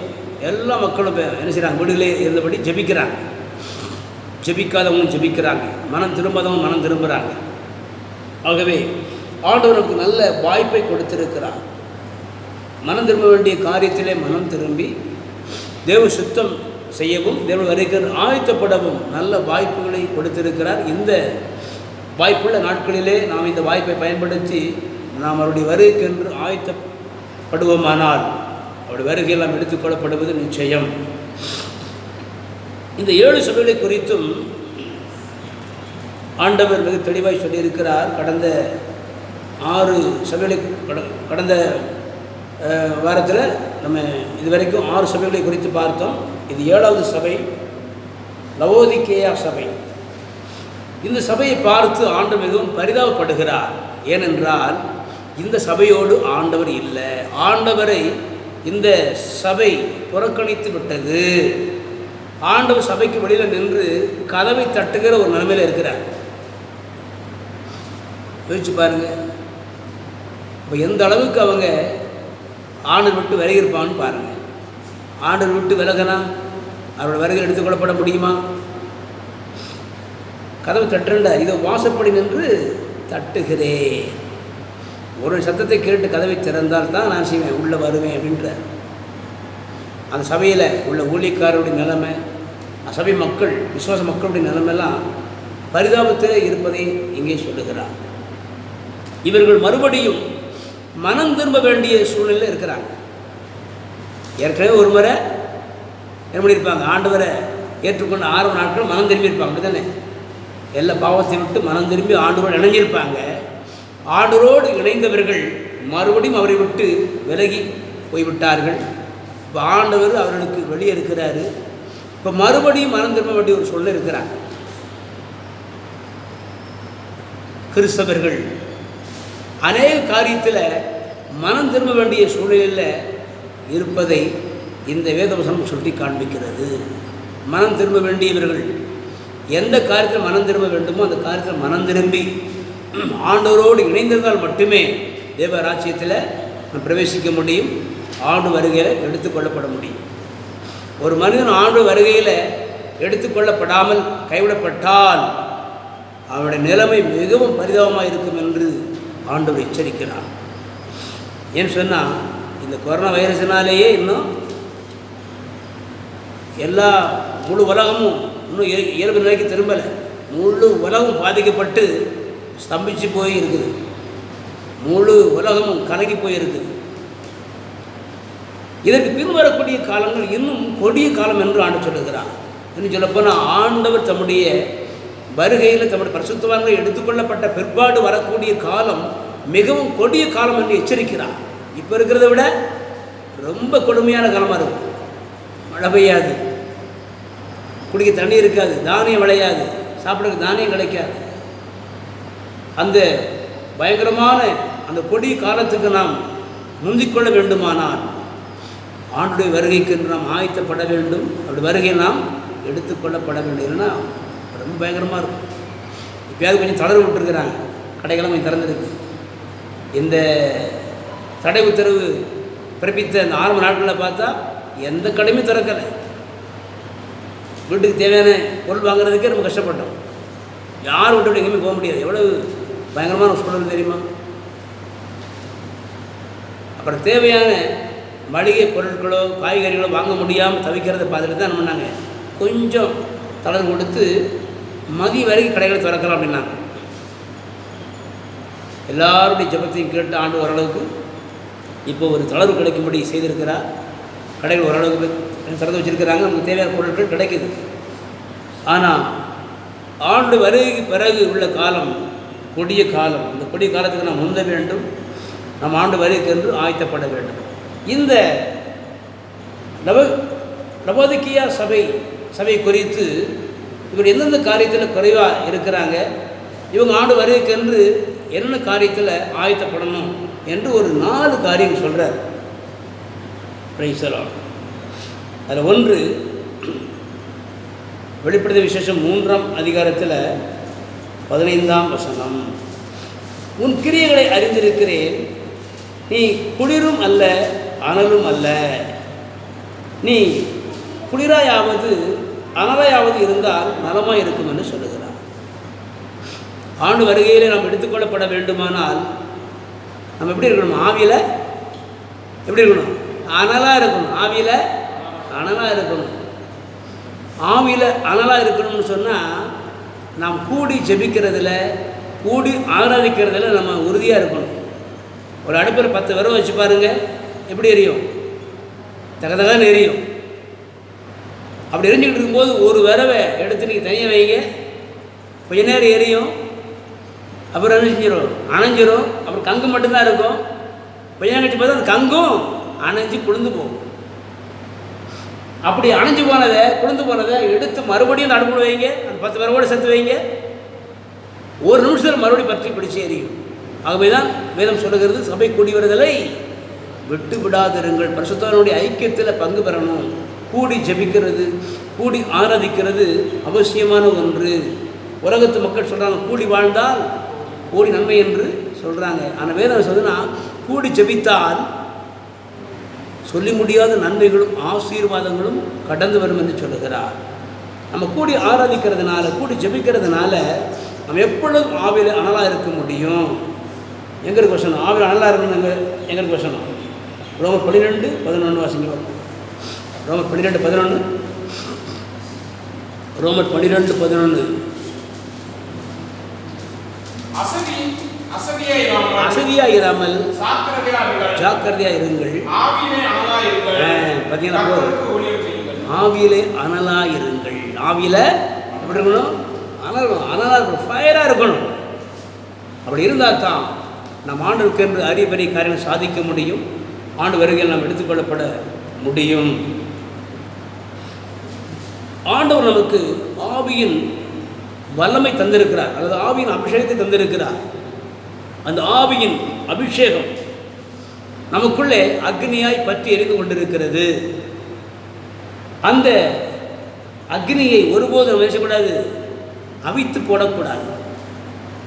எல்லா மக்களும் என்ன செய்கிறாங்க, வீடுகளே இருந்தபடி ஜெபிக்கிறாங்க. ஜெபிக்காதவங்களும் ஜெபிக்கிறாங்க, மனம் திரும்பாதவங்க மனம் திரும்புகிறாங்க. ஆகவே ஆண்டவருக்கு நல்ல வாய்ப்பை கொடுத்திருக்கிறார். மனம் திரும்ப வேண்டிய காரியத்திலே மனம் திரும்பி தேவ சுத்தம் செய்யவும் தேவ வருகைக்கு ஆயத்தப்படவும் நல்ல வாய்ப்புகளை கொடுத்திருக்கிறார். இந்த வாய்ப்புள்ள நாட்களிலே நாம் இந்த வாய்ப்பை பயன்படுத்தி நாம் அவருடைய வருகைக்கென்று ஆயத்தப்படுவோமானால் அவருடைய வருகையெல்லாம் எடுத்துக்கொள்ளப்படுவது நிச்சயம். இந்த 7 சபைகளை குறித்தும் ஆண்டவர் மிக தெளிவாய் சொல்லியிருக்கிறார். கடந்த 6 சபைகளை கடந்த வாரத்தில் நம்ம இதுவரைக்கும் 6 சபைகளை குறித்து பார்த்தோம். இது 7வது சபை, லவோதிக்கேயா சபை. இந்த சபையை பார்த்து ஆண்டவர் மிகவும் பரிதாபப்படுகிறார். ஏனென்றால் இந்த சபையோடு ஆண்டவர் இல்லை. ஆண்டவரை இந்த சபை புறக்கணித்து விட்டது. ஆண்டவர் சபைக்கு வெளியில் நின்று கதவை தட்டுகிற ஒரு நிலைமையில் இருக்கிறார். யோசிச்சு பாருங்க, இப்போ எந்த அளவுக்கு அவங்க ஆண்டவர் விட்டு விலகியிருப்பான்னு பாருங்கள். ஆண்டவர் விட்டு விலகினா அவரோட வருகையில் எடுத்துக்கொள்ளப்பட முடியுமா? கதவு தட்டுறண்ட, இதை வாசப்படி நின்று தட்டுகிறேன். ஒரு சத்தத்தை கேட்டு கதவை திறந்தால் தான் நான் செய்வேன், உள்ளே வருவேன் அப்படின்றார். அந்த சபையில் உள்ள ஊழியக்காரருடைய நிலைமை, சபை மக்கள், விசுவாச மக்களுடைய நிலைமையெல்லாம் பரிதாபத்தில் இருப்பதை இங்கே சொல்லுகிறார். இவர்கள் மறுபடியும் மனம் திரும்ப வேண்டிய சூழ்நிலையில் இருக்கிறாங்க. ஏற்கனவே ஒரு முறை என்ன பண்ணியிருப்பாங்க, ஆண்டவரை ஏற்றுக்கொண்ட ஆரம்ப நாட்கள் மனம் திரும்பி இருப்பாங்க. அப்படி தானே? எல்லா பாவத்தை விட்டு மனம் திரும்பி ஆண்டவரோடு இணைஞ்சிருப்பாங்க. ஆண்டவரோடு இணைந்தவர்கள் மறுபடியும் அவரை விட்டு விலகி போய்விட்டார்கள். இப்போ ஆண்டவர் அவர்களுக்கு வெளியே இருக்கிறாரு. இப்போ மறுபடியும் மனம் திரும்ப வேண்டிய ஒரு சொல்ல இருக்கிறாங்க. கிறிஸ்தவர்கள் அநேக காரியத்தில் மனம் திரும்ப வேண்டிய சூழ்நிலையில் இருப்பதை இந்த வேதவசனம் சொல்லி காண்பிக்கிறது. மனம் திரும்ப வேண்டியவர்கள் எந்த காரியத்தில் மனம் திரும்ப வேண்டுமோ அந்த காரியத்தில் மனம் திரும்பி ஆண்டவரோடு இணைந்திருந்தால் மட்டுமே தேவ ராஜ்யத்தில் பிரவேசிக்க முடியும், ஆண்டு வருகையில் எடுத்துக்கொள்ளப்பட முடியும். ஒரு மனிதன் ஆண்டு வருகையில் எடுத்துக்கொள்ளப்படாமல் கைவிடப்பட்டால் அவனுடைய நிலைமை மிகவும் பரிதாபமாக இருக்கும் என்று ஆண்டவர் எச்சரிக்கிறார். ஏன்னு சொன்னால் இந்த கொரோனா வைரஸினாலேயே இன்னும் எல்லா முழு உலகமும் இன்னும் இயல்பு நிலைக்கு திரும்பலை. முழு உலகம் பாதிக்கப்பட்டு ஸ்தம்பிச்சு போய் இருக்குது. முழு உலகமும் கலங்கி போயிருக்குது. இதற்கு பின்வரக்கூடிய காலங்கள் இன்னும் கொடிய காலம் என்று ஆண்டு சொல்லுகிறார். இன்னும் சொல்லப்போனால் ஆண்டவர் தம்முடைய வருகையில் தம்முடைய பரிசுத்தவான்களை எடுத்துக்கொள்ளப்பட்ட பிற்பாடு வரக்கூடிய காலம் மிகவும் கொடிய காலம் என்று எச்சரிக்கிறார். இப்போ இருக்கிறத விட ரொம்ப கொடுமையான காலமாக இருக்கும். மழை பெய்யாது, குடிக்க தண்ணி இருக்காது, தானியம் விளையாது, சாப்பிட்றதுக்கு தானியம் கிடைக்காது. அந்த பயங்கரமான அந்த கொடிய காலத்துக்கு நாம் முந்திக்கொள்ள வேண்டுமானால் ஆண்டுடைய வருகைக்கு நாம் ஆயத்தப்பட வேண்டும். அப்படி வருகை நாம் எடுத்துக்கொள்ளப்பட வேண்டும். இல்லைன்னா ரொம்ப பயங்கரமாக இருக்கும். இப்போயாவது கொஞ்சம் தளர்வு விட்டுருக்குறாங்க, கடைகளும் கொஞ்சம் திறந்துருக்கு. இந்த தடை உத்தரவு பிறப்பித்த இந்த ஆரம்ப நாட்களில் பார்த்தா எந்த கடையுமே திறக்கலை. வீட்டுக்கு தேவையான பொருள் வாங்குறதுக்கே ரொம்ப கஷ்டப்பட்டோம். யார் விட்டு எங்கேயுமே போக முடியாது. எவ்வளவு பயங்கரமான சூழல் தெரியுமா? அப்புறம் தேவையான மளிகை பொருட்களோ காய்கறிகளோ வாங்க முடியாமல் தவிக்கிறத பார்த்துட்டு தான் என்ன பண்ணாங்க, கொஞ்சம் தளர்வு கொடுத்து மதிய வரைக்கும் கடைகளை திறக்கலாம் அப்படின்னாங்க. எல்லாருடைய ஜபத்தையும் கேட்டு ஆண்டு ஓரளவுக்கு இப்போ ஒரு தளர்வு கிடைக்கும்படி செய்திருக்கிறார். கடைகள் ஓரளவுக்கு திறந்து வச்சுருக்கிறாங்க, நமக்கு தேவையான பொருட்கள் கிடைக்குது. ஆனால் ஆண்டு வருகைக்கு பிறகு உள்ள காலம் கொடிய காலம். இந்த கொடிய காலத்துக்கு நாம் முந்த வேண்டும், நம் ஆண்டு வருகைக்கு என்று ஆயத்தப்பட வேண்டும். இந்த லவோதிக்கியா சபை குறித்து இவர் எந்தெந்த காரியத்தில் குறைவாக இருக்கிறாங்க, இவங்க ஆண்டு வருகைக்கென்று என்னென்ன காரியத்தில் ஆயத்தப்படணும் என்று ஒரு 4 காரியம் சொல்கிறார். Praise the Lord. அதில் ஒன்று வெளிப்படுத்தின விசேஷம் 3ஆம் அதிகாரத்தில் 15ஆம் வசனம். உன் கிரியைகளை அறிந்திருக்கிறேன், நீ குளிரும் அல்ல அனலும் அல்ல. நீ குளிராயாவது அனலையாவது இருந்தால் நலமாக இருக்கும் என்று சொல்லுகிறார். ஆண்டு வருகையில் நாம் எடுத்துக்கொள்ளப்பட வேண்டுமானால் நம்ம எப்படி இருக்கணும்? ஆவியில் எப்படி இருக்கணும்? அனலாக இருக்கணும். ஆவியில் அனலாக இருக்கணும். ஆவியில் அனலாக இருக்கணும்னு சொன்னால் நாம் கூடி ஜெபிக்கிறதுல, கூடி ஆராதிக்கிறதுல நம்ம உறுதியாக இருக்கணும். ஒரு அடுப்பில் 10 விரவை வச்சு பாருங்கள், எப்படி எரியும்? தகதகன்னு எரியும். அப்படி எரிஞ்சிக்கிட்டு இருக்கும்போது ஒரு விரவை எடுத்து நீங்கள் தனியாக வைங்க, கொஞ்ச நேரம் எரியும், அப்புறம் என்ன செஞ்சிடும்? அணைஞ்சிரும். அப்புறம் கங்கு மட்டும்தான் இருக்கும். கொஞ்ச நேரம் கழிச்சு பார்த்தா அந்த கங்கும் அணைஞ்சு குளிர்ந்து போகும். அப்படி அணைஞ்சு போனதை, குளிர்ந்து போனதை எடுத்து மறுபடியும் அடுப்பில் வைங்க, அந்த 10 விரவோடு சேர்த்து வைங்க, ஒரு நிமிஷத்தில் மறுபடியும் பற்றி பிடிச்சி எரியும். ஆகவே தான் வேதம் சொல்லுகிறது, சபை கூடி வருதலை விட்டு விடாதிருங்கள். பரிசுத்தனுடைய ஐக்கியத்தில் பங்கு பெறணும். கூடி ஜெபிக்கிறது, கூடி ஆராதிக்கிறது அவசியமான ஒன்று. உலகத்து மக்கள் சொல்கிறாங்க கூடி வாழ்ந்தால் கூடி நன்மை என்று சொல்கிறாங்க. ஆனால் வேதம் சொல்லுன்னா கூடி ஜெபித்தால் சொல்லி முடியாத நன்மைகளும் ஆசீர்வாதங்களும் கடந்து வரும் என்று சொல்லுகிறார். நம்ம கூடி ஆராதிக்கிறதுனால, கூடி ஜெபிக்கிறதுனால நம்ம எப்பொழுதும் ஆவியில் அனலாக இருக்க முடியும். எங்களுக்கு வசனம் ஆவியில் அனலாக இருக்கணும். எங்களுக்கு வசனம் ரோமர் 12:11 வாசிங்க. ரோமர் 12:11. ரோமர் 12:11. அசதியாக இராமல் ஜாக்கிரதையாக இருங்கள். பார்த்தீங்கன்னா ஆவியிலே அனலாக இருங்கள். ஆவியில் எப்படி இருக்கணும்? அனலாக இருக்கணும், ஃபயராக இருக்கணும். அப்படி இருந்தால் தான் நம் ஆண்டுக்கு என்று அரிய பெரிய காரியங்கள் சாதிக்க முடியும். ஆண்டு வருகையில் நாம் எடுத்துக்கொள்ளப்பட முடியும். ஆண்டவர் நமக்கு ஆவியின் வல்லமை தந்திருக்கிறார், அல்லது ஆவியின் அபிஷேகத்தை தந்திருக்கிறார். அந்த ஆவியின் அபிஷேகம் நமக்குள்ளே அக்னியாய் பற்றி எரிந்து கொண்டிருக்கிறது. அந்த அக்னியை ஒருபோதும் நம்ம நினைச்சக்கூடாது, அவித்து போடக்கூடாது.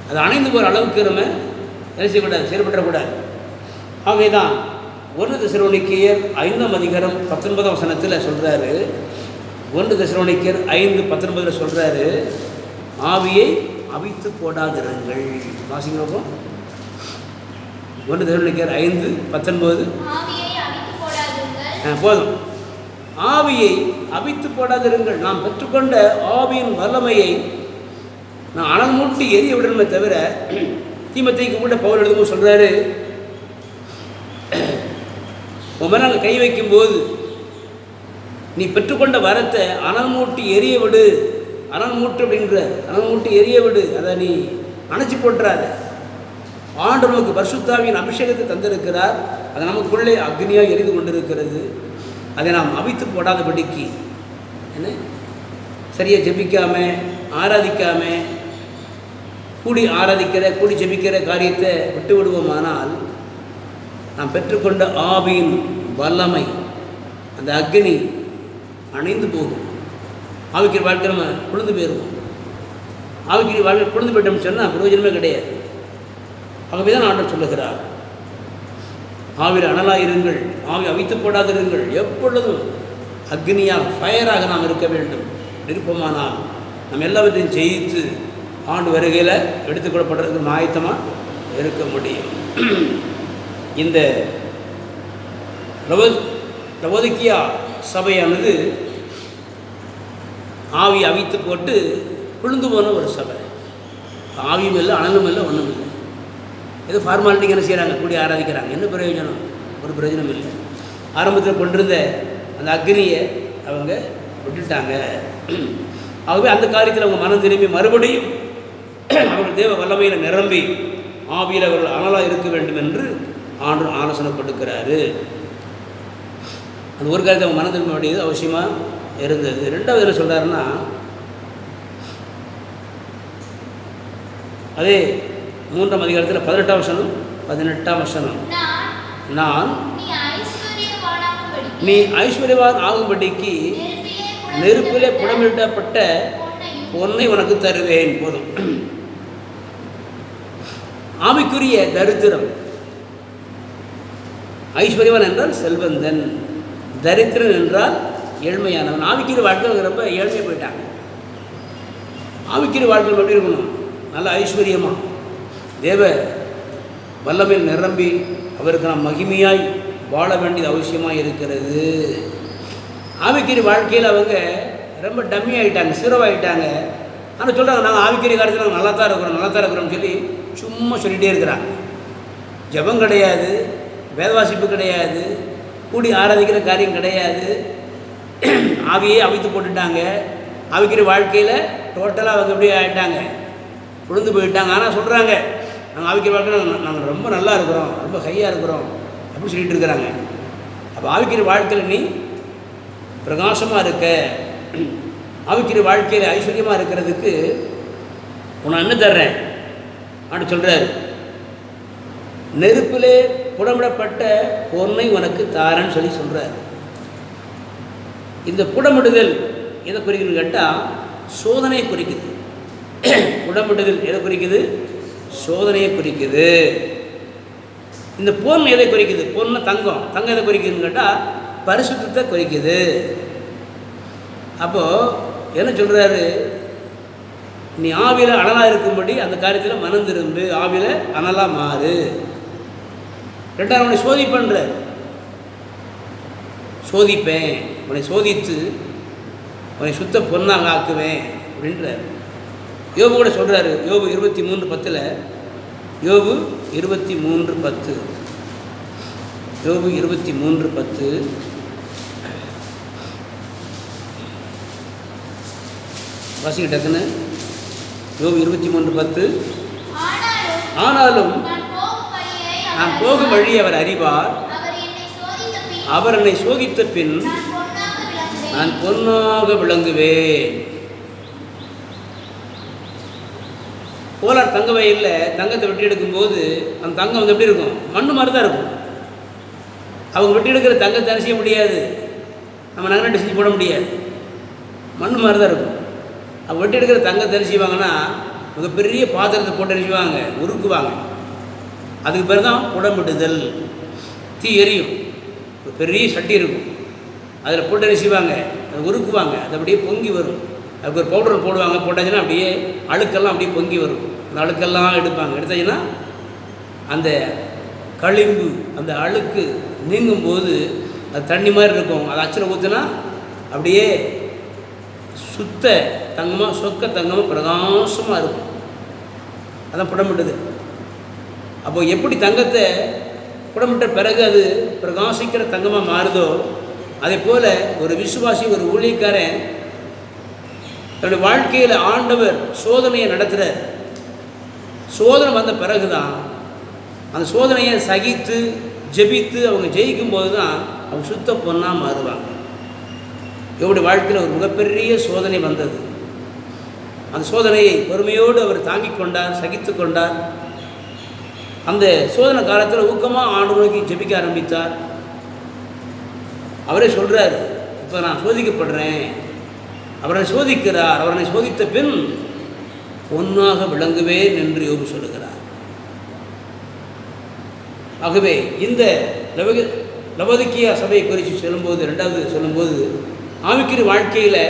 அது அணைந்து போகிற அளவுக்கு நம்ம நினைச்சக்கூடாது, செயல்படக்கூடாது. ஆகவே தான் 1 தெசலோனிக்கேயர் 5ஆம் அதிகாரம் 19ஆம் வசனத்தில் சொல்கிறாரு. 1 தெசலோனிக்கேயர் 5:19 சொல்கிறாரு, ஆவியை அவித்து போடாதிருங்கள். வாசிங்க. 1 தெசலோனிக்கேயர் 5:19. போதும். ஆவியை அவித்து போடாதிருங்கள். நாம் பெற்றுக்கொண்ட ஆவியின் வல்லமையை நான் அனல் மூட்டி எரிய விடணுமே தவிர, தீமோத்தேயுக்கு கூட பவுல் எழுதும்போது சொல்கிறாரு, உன் மேலே கை வைக்கும்போது நீ பெற்றுக்கொண்ட வரத்தை அனல் மூட்டி எரிய விடு. அனல் மூட்டு அப்படின்ற அனல் மூட்டி எரிய விடு, அதை நீ அணைச்சி போட்டுறாத. ஆண்டவர் நமக்கு பரிசுத்தாவியின் அபிஷேகத்தை தந்திருக்கிறார். அது நமக்குள்ளே அக்னியாக எரிந்து கொண்டிருக்கிறது. அதை நாம் அவித்து போடாதபடிக்கு என்ன சரியாக ஜெபிக்காமல் ஆராதிக்காமல் கூடி ஆராதிக்கிற கூடி ஜெபிக்கிற காரியத்தை விட்டு விடுவோமானால் நாம் பெற்றுக்கொண்ட ஆவியின் வல்லமை, அந்த அக்னி அணைந்து போகும். ஆவிக்கிற வாழ்க்கை நம்ம குளிர்ந்து போயிடுவோம். ஆவிக்கிற வாழ்க்கை குளிர்ந்து போயிட்டோம்னு சொன்னால் பிரயோஜனமே கிடையாது. ஆகவே தான் ஆண்டவர் சொல்லுகிறார், ஆவியில் அனலாக இருங்கள், ஆவி அவித்து போடாதிருங்கள். எப்பொழுதும் அக்னியாக ஃபயராக நாம் இருக்க வேண்டும். இருப்போமானால் நம்ம எல்லாவற்றையும் ஜெயித்து ஆண்டு வருகையில் எடுத்துக்கொள்ளப்படுறதுக்கு ஆயத்தமாக இருக்க முடியும். இந்த லவோதிக்கியா சபையானது ஆவி அவித்து போட்டு விழுந்து போன ஒரு சபை. ஆவியும் இல்லை, அனலும் இல்லை, ஒன்றும் இல்லை. ஏதோ ஃபார்மாலிட்டிக்கு என்ன செய்கிறாங்க, கூடி ஆராதிக்கிறாங்க. என்ன பிரயோஜனம்? ஒரு பிரயோஜனம் இல்லை. ஆரம்பத்தில் கொண்டிருந்த அந்த அக்னியை அவங்க விட்டுட்டாங்க. ஆகவே அந்த காரியத்தில் அவங்க மனம் திரும்பி மறுபடியும் அவர்கள் தேவ வல்லமையில் நிரம்பி ஆவியில் அவர்கள் அனலாக இருக்க வேண்டும் என்று ஆண்டு ஆலோசனை கொடுக்கிறாரு. அந்த ஒரு காரியத்தை அவங்க மனம் திரும்ப வேண்டியது அவசியமாக இருந்தது. ரெண்டாவது என்ன சொல்கிறாருன்னா, அதே 3ஆம் அதிகாரத்தில் 18ஆம் வசனம் 18ஆம் வசனம், நான் நீ ஐஸ்வர்யவான் ஆகும்படிக்கு நெருப்பிலே புடமிடப்பட்ட பொன்னை உனக்கு தருவேன். போதும். ஆவிக்குரிய தரித்திரம். ஐஸ்வர்யவான் என்றால் செல்வந்தன், தரித்திரன் என்றால் ஏழ்மையானவன். ஆவிக்குரிய வாழ்க்கை ரொம்ப ஏழ்மையாக போயிட்டாங்க. ஆவிக்குரிய வாழ்க்கை எப்படி இருக்கணும்? நல்ல ஐஸ்வர்யமாக தேவ வல்லமையில் நிரம்பி அவருக்கு நாம் மகிமையாய் வாழ வேண்டியது அவசியமாக இருக்கிறது. ஆவிக்குரிய வாழ்க்கையில் அவங்க ரொம்ப டம்மி ஆகிட்டாங்க, சீரோவாகிட்டாங்க. ஆனால் சொல்கிறாங்க, நாங்கள் ஆவிக்குரிய காரியத்தில் நாங்கள் நல்லா தான் இருக்கிறோம்னு சொல்லி சும்மா சொல்லிகிட்டே இருக்கிறாங்க. ஜெபம் கிடையாது, வேதவாசிப்பு கிடையாது, கூடி ஆராதிக்கிற காரியம் கிடையாது. ஆவியே அவித்து போட்டுட்டாங்க. ஆவிக்குரிய வாழ்க்கையில் டோட்டலாக அவங்க எப்படி ஆகிட்டாங்க, விழுந்து போயிட்டாங்க. ஆனால் சொல்கிறாங்க, நாங்கள் ஆவிக்குரிய வாழ்க்கையில் நாங்கள் ரொம்ப நல்லா இருக்கிறோம், ரொம்ப ஹையாக இருக்கிறோம் அப்படின்னு சொல்லிட்டு இருக்கிறாங்க. அப்போ ஆவிக்குரிய வாழ்க்கையில் நீ பிரகாசமாக இருக்க, ஆவிக்குரிய வாழ்க்கையில் ஐஸ்வர்யமாக இருக்கிறதுக்கு உன்னை என்ன தர்றேன் அப்படின்னு சொல்கிறாரு. நெருப்பிலே புடமிடப்பட்ட பொன்னை உனக்கு தாரன்னு சொல்லி சொல்கிறார். இந்த புடமிடுதல் எதை குறிக்குதுன்னு கேட்டால் சோதனையை குறிக்குது. புடமிடுதல் எதை குறிக்குது? சோதனையை குறிக்குது. இந்த பொன் எதை குறிக்குது? பொண்ணு தங்கம். தங்கம் எதை குறிக்குதுன்னு கேட்டால் பரிசுத்தத்தை குறிக்குது. அப்போது என்ன சொல்கிறாரு, நீ ஆவியில் அனலாக இருக்கும்படி அந்த காரியத்தில் மனம் திரும்பு, ஆவியில் அனலாக மாறு. ரெண்டாவது உன்னை சோதிப்பேன்றார். சோதிப்பேன், உன்னை சோதித்து உன்னை சுத்த பொன்னாக ஆக்குவேன் அப்படின்றார். யோபு கூட சொல்கிறாரு, யோபு 23:10, யோபு 23:10, யோபு 23:10, வாசிக்க டக்குன்னு. யோபு 23:10, ஆனாலும் நான் போகும் வழி அவர் அறிவார், அவர் என்னை சோதித்த பின் நான் பொன்னாக விளங்குவேன். கோலார் தங்க வயலில் தங்கத்தை வெட்டி எடுக்கும்போது அந்த தங்கம் வந்து எப்படி இருக்கும்? மண்ணு மாதிரி தான் இருக்கும். அவங்க வெட்டி எடுக்கிற தங்கத்தை அரிசிய முடியாது, நம்ம நகரட்டு செஞ்சு போட முடியாது, மண்ணு மாதிரி தான் இருக்கும். அவங்க வெட்டி எடுக்கிற தங்கத்தை என்ன செய்வாங்கன்னா மிகப்பெரிய பாத்திரத்தை போட்டு அரிசிவாங்க, உருக்குவாங்க. அதுக்கு பேர் தான் புடமிடுதல். தீ எரியும், ஒரு பெரிய சட்டி இருக்கும், அதில் போட்டு என்ன செய்வாங்க, அதை உருக்குவாங்க, அது அப்படியே பொங்கி வரும். அதுக்கு ஒரு பவுடர் போடுவாங்க, போட்டாச்சுன்னா அப்படியே அழுக்கெல்லாம் அப்படியே பொங்கி வரும். அந்த அழுக்கெல்லாம் எடுப்பாங்க. எடுத்தாச்சுன்னா அந்த களிம்பு, அந்த அழுக்கு நீங்கும்போது அது தண்ணி மாதிரி இருக்கும். அதை அச்சில் ஊற்றுனா அப்படியே சுத்த தங்கமாக, சொக்க தங்கமாக, பிரகாசமாக இருக்கும். அதான் புடமிட்டது. அப்போ எப்படி தங்கத்தை புடமிட்ட பிறகு அது பிரகாசிக்கிற தங்கமாக மாறுதோ, அதே போல் ஒரு விசுவாசி, ஒரு ஊழியக்காரன் தன்னுடைய வாழ்க்கையில் ஆண்டவர் சோதனையை நடத்துகிறார். சோதனை வந்த பிறகு தான் அந்த சோதனையை சகித்து ஜெபித்து அவங்க ஜெயிக்கும் போது தான் அவங்க சுத்த பொண்ணாக மாறுவாங்க. இவருடைய வாழ்க்கையில் ஒரு மிகப்பெரிய சோதனை வந்தது. அந்த சோதனையை பொறுமையோடு அவர் தாங்கிக் கொண்டார், சகித்து கொண்டார். அந்த சோதனை காலத்தில் ஊக்கமாக ஆண்டவரை நோக்கி ஜெபிக்க ஆரம்பித்தார். அவரே சொல்கிறார், இப்போ நான் சோதிக்கப்படுறேன். அவரை சோதிக்கிறார். அவரை சோதித்த பின் பொன்னாக விளங்குவேன் என்று யோபு சொல்லுகிறார். ஆகவே இந்த லவோதிக்கியா சபையை குறித்து சொல்லும்போது, ரெண்டாவது சொல்லும்போது, ஆவிக்குரிய வாழ்க்கையில்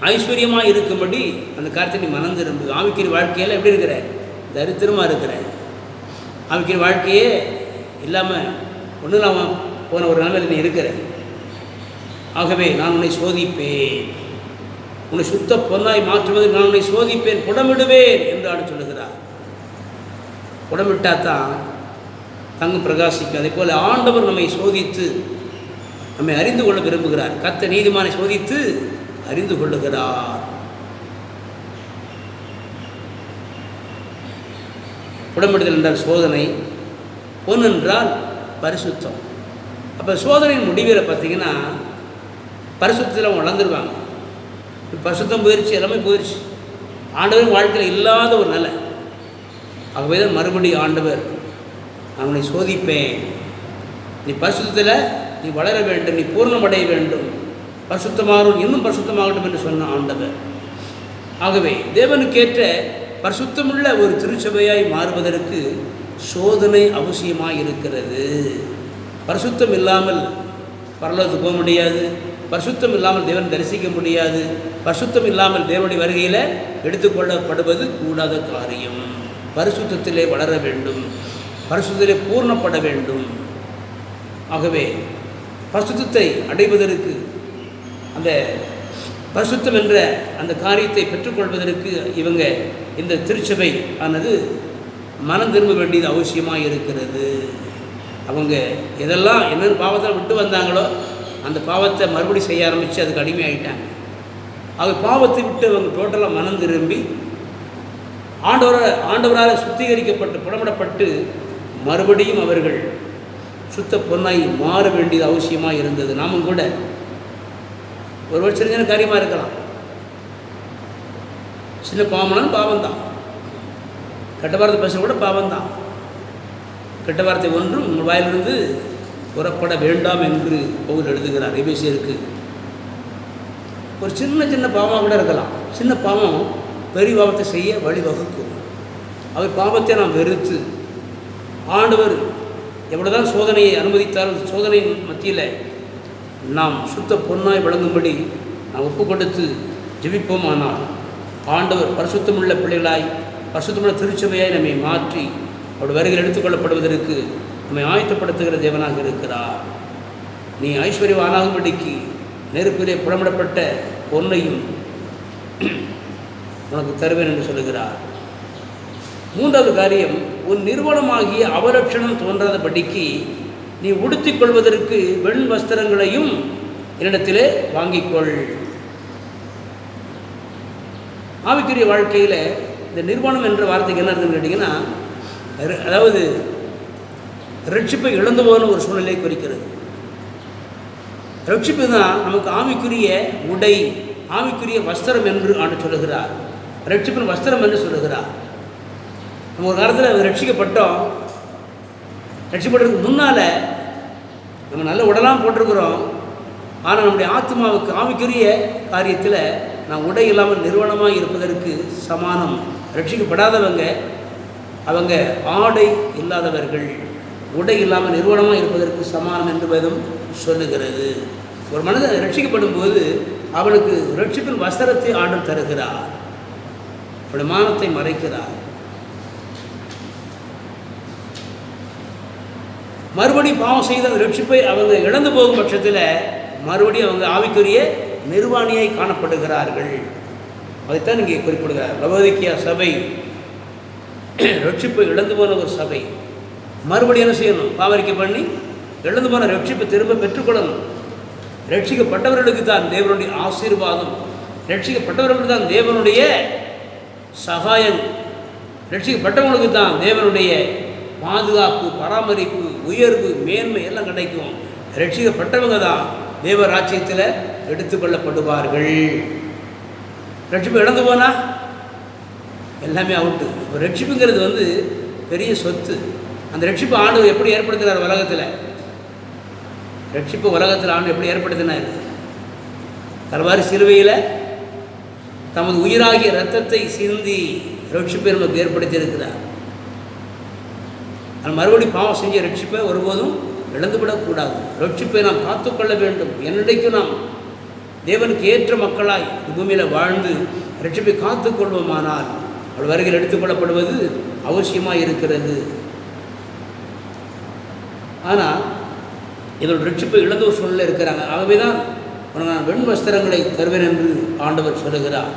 ஐஸ்வர்யமாக இருக்கும்படி அந்த காரியத்தை நீ மனம் திரும்பு. ஆவிக்குரிய வாழ்க்கையில் எப்படி இருக்கிற? தரித்திரமாக இருக்கிற. ஆவிக்குரிய வாழ்க்கையே இல்லாமல் ஒன்றும் இல்லாமல் போன ஒரு நிலைமையில் நீ இருக்கிற. ஆகவே நான் உன்னை சோதிப்பேன், உன்னை சுத்த பொன்னாய் மாற்றுவதற்கு நான் உன்னை சோதிப்பேன், புடமிடுவேன் என்று ஆண்டு சொல்லுகிறார். புடமிட்டால் தான் தங்கம் பிரகாசிக்கும். அதே போல் ஆண்டவர் நம்மை சோதித்து நம்மை அறிந்து கொள்ள விரும்புகிறார். கர்த்தர் நீதிமானை சோதித்து அறிந்து கொள்ளுகிறார். புடமிடுதல் என்றால் சோதனை, பொன் என்றால் பரிசுத்தம். அப்போ சோதனையின் முடிவில் பார்த்திங்கன்னா பரிசுத்தத்தில் அவங்க வளர்ந்துருவாங்க. பரிசுத்தம் போயிடுச்சு, எல்லாமே போயிடுச்சு. ஆண்டவர் வாழ்க்கையில் இல்லாத ஒரு நிலை. ஆகவே தான் மறுபடியும் ஆண்டவர் நான் உன்னை சோதிப்பேன், நீ பரிசுத்தத்தில் நீ வளர வேண்டும், நீ பூர்ணமடைய வேண்டும், பரிசுத்தமாகும், இன்னும் பரிசுத்தமாகட்டும் என்று சொன்ன ஆண்டவர். ஆகவே தேவனுக்கேற்ற பரிசுத்தமுள்ள ஒரு திருச்சபையாய் மாறுவதற்கு சோதனை அவசியமாக இருக்கிறது. பரிசுத்தம் இல்லாமல் பரலோகத்துக்கு போக முடியாது, பரிசுத்தம் இல்லாமல் தேவனை தரிசிக்க முடியாது, பரிசுத்தம் இல்லாமல் தேவனுடைய வருகையில் எடுத்துக்கொள்ளப்படுவது கூடாத காரியம். பரிசுத்தத்திலே வளர வேண்டும், பரிசுத்தத்திலே பூர்ணப்பட வேண்டும். ஆகவே பரிசுத்தத்தை அடைவதற்கு, அந்த பரிசுத்தம் என்ற அந்த காரியத்தை பெற்றுக்கொள்வதற்கு இவங்க இந்த திருச்சபை ஆனது மனம் திரும்ப வேண்டியது அவசியமாக இருக்கிறது. அவங்க எதெல்லாம் என்னென்ன பாவத்தை விட்டு வந்தாங்களோ அந்த பாவத்தை மறுபடி செய்ய ஆரம்பித்து அதுக்கு அடிமையாகிட்டாங்க. ஆக பாவத்தை விட்டு அவங்க டோட்டலாக மனம் திரும்பி ஆண்டவரால் சுத்திகரிக்கப்பட்டு புடமிடப்பட்டு மறுபடியும் அவர்கள் சுத்த பொன்னாய் மாற வேண்டியது அவசியமாக இருந்தது. நாமும் கூட ஒரு சின்ன காரியமாக இருக்கலாம், சின்ன பாவம்னாலும் பாவம்தான், கெட்ட வார்த்தை பேச கூட பாவம்தான். கெட்ட வார்த்தை ஒன்றும் உங்கள் வாயிலிருந்து புறப்பட வேண்டாம் என்று பவுல் எழுதுகிறார் எபேசியருக்கு. ஒரு சின்ன பாவமாக கூட இருக்கலாம். சின்ன பாவம் பெரிய பாவத்தை செய்ய வழிவகுக்கும். அவர் பாவத்தை நாம் வெறுத்து ஆண்டவர் எவ்வளோதான் சோதனையை அனுமதித்தாலும் சோதனை மத்தியில் நாம் சுத்த பொன்னாய் வழங்கும்படி நாம் ஒப்பு கொடுத்து ஜெபிப்போமானால் ஆண்டவர் பரிசுத்தமுள்ள பிள்ளைகளாய் பரிசுத்தமுள்ள திருச்சபையாய் நம்மை மாற்றி அவருடைய வருகையில் எடுத்துக்கொள்ளப்படுவதற்கு நம்மை ஆயத்தப்படுத்துகிற தேவனாக இருக்கிறார். நீ ஐஸ்வர்யவானாகும்படிக்கு நெருப்பிலே புடமிடப்பட்ட பொன்னையும் உனக்கு தருவேன் என்று சொல்லுகிறார். மூன்றாவது காரியம், உன் நிறுவனமாகிய அவலட்சணம் தோன்றாதபடிக்கு நீ உடுத்திக் கொள்வதற்கு வெண் வஸ்திரங்களையும் என்னிடத்திலே வாங்கிக்கொள். ஆவிக்குரிய வாழ்க்கையில் இந்த நிர்வாணம் என்ற வார்த்தைக்கு என்ன இருக்குன்னு கேட்டிங்கன்னா, அதாவது ரட்சிப்பை இழந்து போன ஒரு சூழ்நிலை குறிக்கிறது. ரட்சிப்பு தான் நமக்கு ஆவிக்குரிய உடை, ஆவிக்குரிய வஸ்திரம் என்று ஆண்டு சொல்லுகிறார். ரட்சிப்பின் வஸ்திரம் என்று சொல்லுகிறார். நம்ம ஒரு காலத்தில் ரட்சிக்கப்பட்டோம், ரட்சிப்பட்டதுக்கு முன்னால் நம்ம நல்ல உடலாம் போட்டிருக்கிறோம். ஆனால் நம்முடைய ஆத்மாவுக்கு ஆவிக்குரிய காரியத்தில் நான் உடை இல்லாமல் நிறுவனமாக இருப்பதற்கு சமானம். ரட்சிக்கப்படாதவங்க அவங்க ஆடை இல்லாதவர்கள், உடை இல்லாமல் நிறுவனமாக இருப்பதற்கு சமானம் என்று வேதம் சொல்லுகிறது. ஒரு மனிதன் ரட்சிக்கப்படும் போது அவனுக்கு ரட்சிப்பின் வஸ்திரத்தை ஆண்டவர் தருகிறார், அவனுடைய மானத்தை மறைக்கிறார். மறுபடியும் பாவம் செய்த அந்த ரட்சிப்பை அவங்க இழந்து போகும் பட்சத்தில் மறுபடியும் அவங்க ஆவிக்குரிய நிர்வாணியாய் காணப்படுகிறார்கள். அதைத்தான் இங்கே குறிப்பிடுகிறார். லவோதிக்கேயா சபை ரட்சிப்பை இழந்து போன ஒரு சபை. மறுபடியும் என்ன செய்யணும்? பாவரிக்கை பண்ணி இழந்து போன ரட்சிப்பை திரும்ப பெற்றுக்கொள்ளணும். ரட்சிக்கப்பட்டவர்களுக்கு தான் தேவனுடைய ஆசீர்வாதம், ரட்சிக்கப்பட்டவர்களுக்கு தான் தேவனுடைய சகாயம், ரட்சிக்கப்பட்டவங்களுக்கு தான் தேவனுடைய பாதுகாப்பு, பராமரிப்பு, உயர்வு, மேன்மை எல்லாம் கிடைக்கும். ரட்சிக்கப்பட்டவங்க தான் தேவ ராஜ்யத்தில் எடுத்துக்கொள்ளப்படுவார்கள். ரட்சிப்பு இழந்து போனால் எல்லாமே அவுட்டு. இப்போ ரட்சிப்புங்கிறது பெரிய சொத்து. அந்த ரட்சிப்பு ஆண்டவர் எப்படி ஏற்படுத்தினார் உலகத்தில்? ரட்சிப்பு உலகத்தில் ஆண்டு எப்படி ஏற்படுத்தினார்? கல்வாரி சிலுவையில் தமது உயிராகிய இரத்தத்தை சிந்தி ரட்சிப்பை நமக்கு ஏற்படுத்தியிருக்கிறார். ஆனால் மறுபடியும் பாவம் செஞ்ச ரட்சிப்பை ஒருபோதும் இழந்துவிடக்கூடாது. ரட்சிப்பை நாம் காத்துக்கொள்ள வேண்டும். என்னைக்கும் நாம் தேவனுக்கு ஏற்ற மக்களாய் பூமியில் வாழ்ந்து ரட்சிப்பை காத்து கொள்வோமானால் அவள் வருகையில் எடுத்துக்கொள்ளப்படுவது அவசியமாக இருக்கிறது. ஆனால் இதோட ரட்சிப்பை இழந்த ஒரு சூழ்நிலை இருக்கிறாங்க. ஆகவே தான் நான் வெண் வஸ்திரங்களை தருவேன் என்று ஆண்டவர் சொல்லுகிறார்.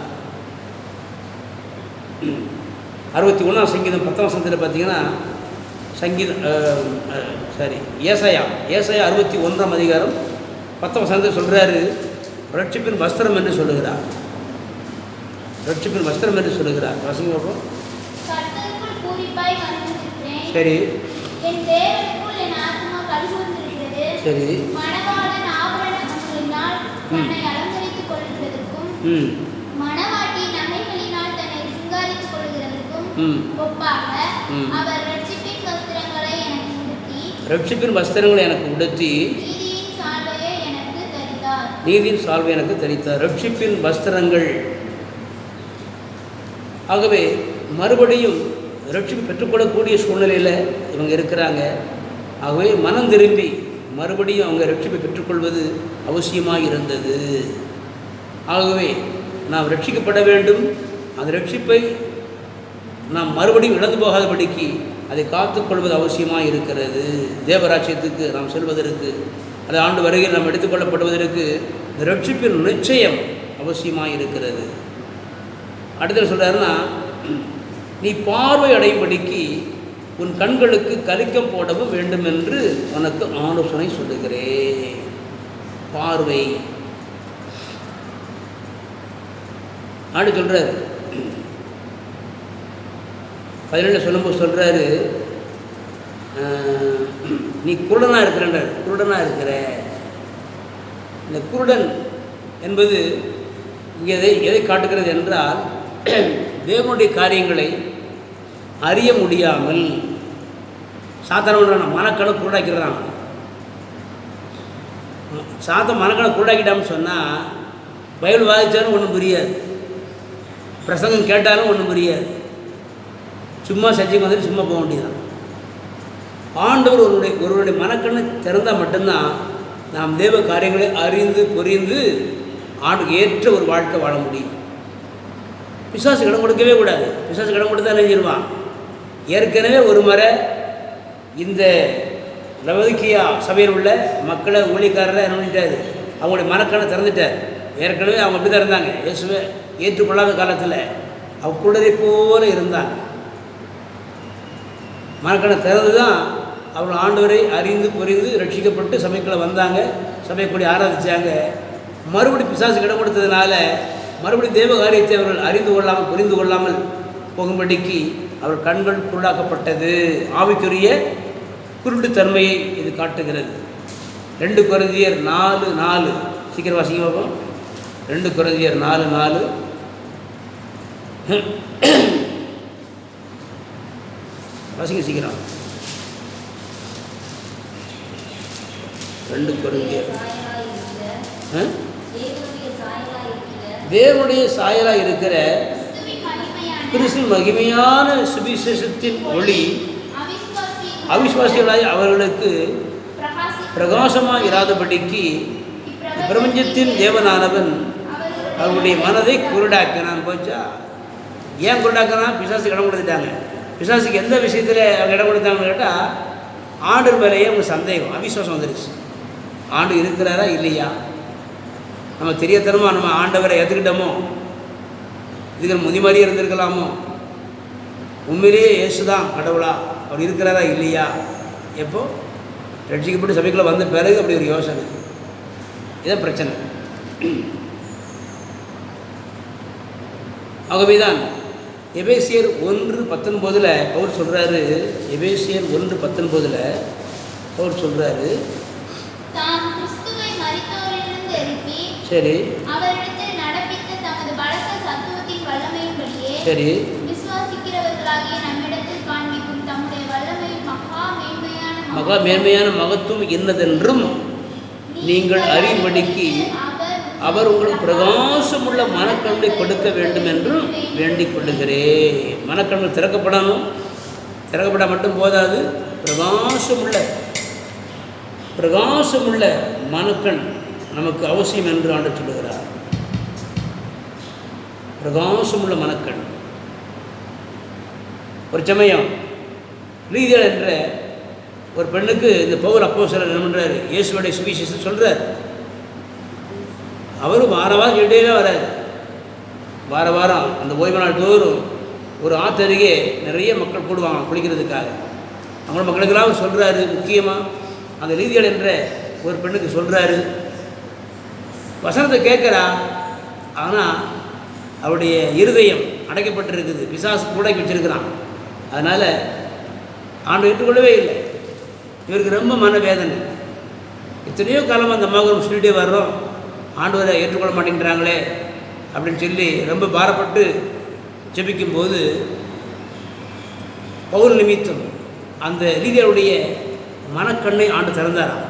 61ஆம் சங்கீதம் 10ஆம் வசனத்தில் பார்த்தீங்கன்னா ஏசாயா 61ஆம் அதிகாரம் 10ஆம் வசனத்தில் சொல்கிறாரு, ரட்சிப்பின் வஸ்திரம் என்று சொல்லுகிறார். ரட்சிப்பின் வஸ்திரம் என்று சொல்லுகிறார். வாசிங்க பார்ப்போம். சரி சரி ரட்சிப்பின் வஸ்திரங்களை எனக்கு உடுத்தி நீதியின் சால்வை எனக்கு தரித்தார். ரட்சிப்பின் வஸ்திரங்கள். ஆகவே மறுபடியும் ரட்சிப்பு பெற்றுக்கொள்ளக்கூடிய சூழ்நிலையில் இவங்க இருக்கிறாங்க. ஆகவே மனம் திரும்பி மறுபடியும் அவங்க ரட்சிப்பை பெற்றுக்கொள்வது அவசியமாக இருந்தது. ஆகவே நாம் ரட்சிக்கப்பட வேண்டும். அந்த ரட்சிப்பை நாம் மறுபடியும் இழந்து போகாதபடிக்கு அதை காத்துக்கொள்வது அவசியமாக இருக்கிறது. தேவராட்சியத்துக்கு நாம் செல்வதற்கு, அது ஆண்டு வருகையில் நாம் எடுத்துக்கொள்ளப்படுவதற்கு இந்த ரட்சிப்பின் நிச்சயம் அவசியமாக இருக்கிறது. அடுத்த சொல்கிறாருன்னா, நீ பார்வை அடையும்படிக்கு உன் கண்களுக்கு கலிக்கம் போடவும் வேண்டும் என்று உனக்கு ஆலோசனை சொல்லுகிறேன். பார்வை. ஆண்டு சொல்கிறார் 17 சொல்லும்போது சொல்கிறாரு, நீ குருடனாக இருக்கிறன்றார். குருடனாக இருக்கிற. இந்த குருடன் என்பது இங்கே எதை காட்டுகிறது என்றால், தேவனுடைய காரியங்களை அறிய முடியாமல் சாத்தான மனக்கணக்கு குருடாக்கிறான். மனக்கணக்கு குருடாக்கிட்டான்னு சொன்னால் பைபிள் வாதிச்சாலும் ஒன்றும் புரியாது, பிரசங்கம் கேட்டாலும் ஒன்றும் புரியாது. சும்மா சர்ச்சைக்கு வந்துட்டு சும்மா போக வேண்டியதான். ஆண்டவர் ஒருவருடைய மனக்கண்ணை திறந்தால் மட்டும்தான் நாம் தேவ காரியங்களை அறிந்து புரிந்து ஆண்டுக்கு ஏற்ற ஒரு வாழ்க்கை வாழ முடியும். பிசாசு இடம் கொடுக்கவே கூடாது. பிசாசு இடம் கொடுத்தா நினைஞ்சிருவான். ஏற்கனவே ஒரு முறை இந்த லவோதிக்கியா சபையில் உள்ள மக்களை ஊழியக்காரரை என்ன பண்ணிட்டாரு, அவங்களுடைய மனக்கண்ணை திறந்துட்டார். ஏற்கனவே அவங்க அப்படி தான் இருந்தாங்க. இயேசுவை ஏற்றுக்கொள்ளாத காலத்தில் அவங்க குருடரை போல இருந்தாங்க. மனக்கண்ணை திறந்து தான் அவர்கள் ஆண்டவரை அறிந்து புரிந்து ரட்சிக்கப்பட்டு சபைக்குள்ளே வந்தாங்க. சபைக்குள்ளே ஆராதித்தாங்க. மறுபடி பிசாசு இடம் கொடுத்ததுனால மறுபடியும் தேவ காரியத்தை அவர்கள் அறிந்து கொள்ளாமல் புரிந்து கொள்ளாமல் போகும்படிக்கு அவர்கள் கண்கள் குருடாக்கப்பட்டது. ஆவிக்குரிய குருட்டுத்தன்மையை இது காட்டுகிறது. 2 கொரிந்தியர் 4:4 சீக்கிரம் வாசிக்க பார்ப்போம். 2 கொரிந்தியர் 4:4 வாசிக்க சீக்கிரம். 2 கொரிந்தியர் தேவனுடைய சாயலாக இருக்கிற கிறிஸ்துவின் மகிமையான சுவிசேஷத்தின் ஒளி அவிசுவாசிகளாய் அவர்களுக்கு பிரகாசமாக இராதபடிக்கு பிரபஞ்சத்தின் தேவனானவன் அவருடைய மனதை குருடாக்கினான். போச்சா? ஏன் குருடாக்கினான்? பிசாசுக்கு இடம் கொடுத்துட்டாங்க. பிசாசுக்கு எந்த விஷயத்தில் அவங்க இடம் கொடுத்தாங்கன்னு கேட்டால், ஆண்டு மேலேயே அவங்க சந்தேகம், அவிசுவாசம் வந்துருச்சு. ஆண்டு இருக்கிறாரா இல்லையா, நம்ம தெரியத்தனமோ நம்ம ஆண்டவரை ஏற்றுக்கிட்டோமோ, இதுக்கு முதிமாரியே இருந்திருக்கலாமோ, உண்மையிலேயே இயேசுதான் கடவுளா, அவர் இருக்கிறாரா இல்லையா, எப்போ ரட்சிக்கப்பட்டு சபைக்குள்ளே வந்த பிறகு அப்படி ஒரு யோசனை. இதான் பிரச்சனை. ஆகவே தான் எபேசியர் 1:19 அவர் சொல்கிறாரு. எபேசியர் 1:19 அவர் சொல்கிறாரு, சரி சரி மகா மேன்மையான மகத்துவம் என்னதென்றும் நீங்கள் அறியும்படிக்கு அவர் உங்களுக்கு பிரகாசமுள்ள மனக்கண்ணை கொடுக்க வேண்டும் என்றும் வேண்டிக் கொள்ளுகிறேன். மனக்கண்கள் திறக்கப்படணும். திறக்கப்பட மட்டும் போதாது, பிரகாசமுள்ள மனக்கண் நமக்கு அவசியம் என்று ஆண்டவர் சொல்லுகிறார். பிரகாசமுள்ள மனக்கண். ஒரு சமயம் லீதியாள் என்ற ஒரு பெண்ணுக்கு இந்த பவுல் அப்போஸ்தலர் என்ன பண்ணுறாரு, இயேசுவுடைய சுவிசேஷம் சொல்கிறார். அவரும் வாரம் இடையில வராரு. வாரம் அந்த ஓய்வு நாள் தோறும் ஒரு ஆற்றருகே நிறைய மக்கள் கூடுவாங்க குளிக்கிறதுக்காக. அவங்க மக்களுக்கெல்லாம் சொல்கிறாரு. முக்கியமாக அந்த லீதியாள் என்ற ஒரு பெண்ணுக்கு சொல்கிறாரு. வசனத்தை கேட்குறா, ஆனால் அவருடைய இருதயம் அடைக்கப்பட்டிருக்குது. பிசாசு கூட வச்சிருக்கிறான். அதனால் ஆண்டவர் ஏற்றுக்கொள்ளவே இல்லை. இவருக்கு ரொம்ப மனவேதனை. எத்தனையோ காலம் அந்த மகன் சொல்லிட்டே வர்றோம், ஆண்டவரை ஏற்றுக்கொள்ள மாட்டேங்கிறாங்களே அப்படின்னு சொல்லி ரொம்ப பாரப்பட்டு ஜெபிக்கும்போது பவுல் நிமித்தம் அந்த லீதியாளுடைய மனக்கண்ணை ஆண்டு திறந்தாராம்.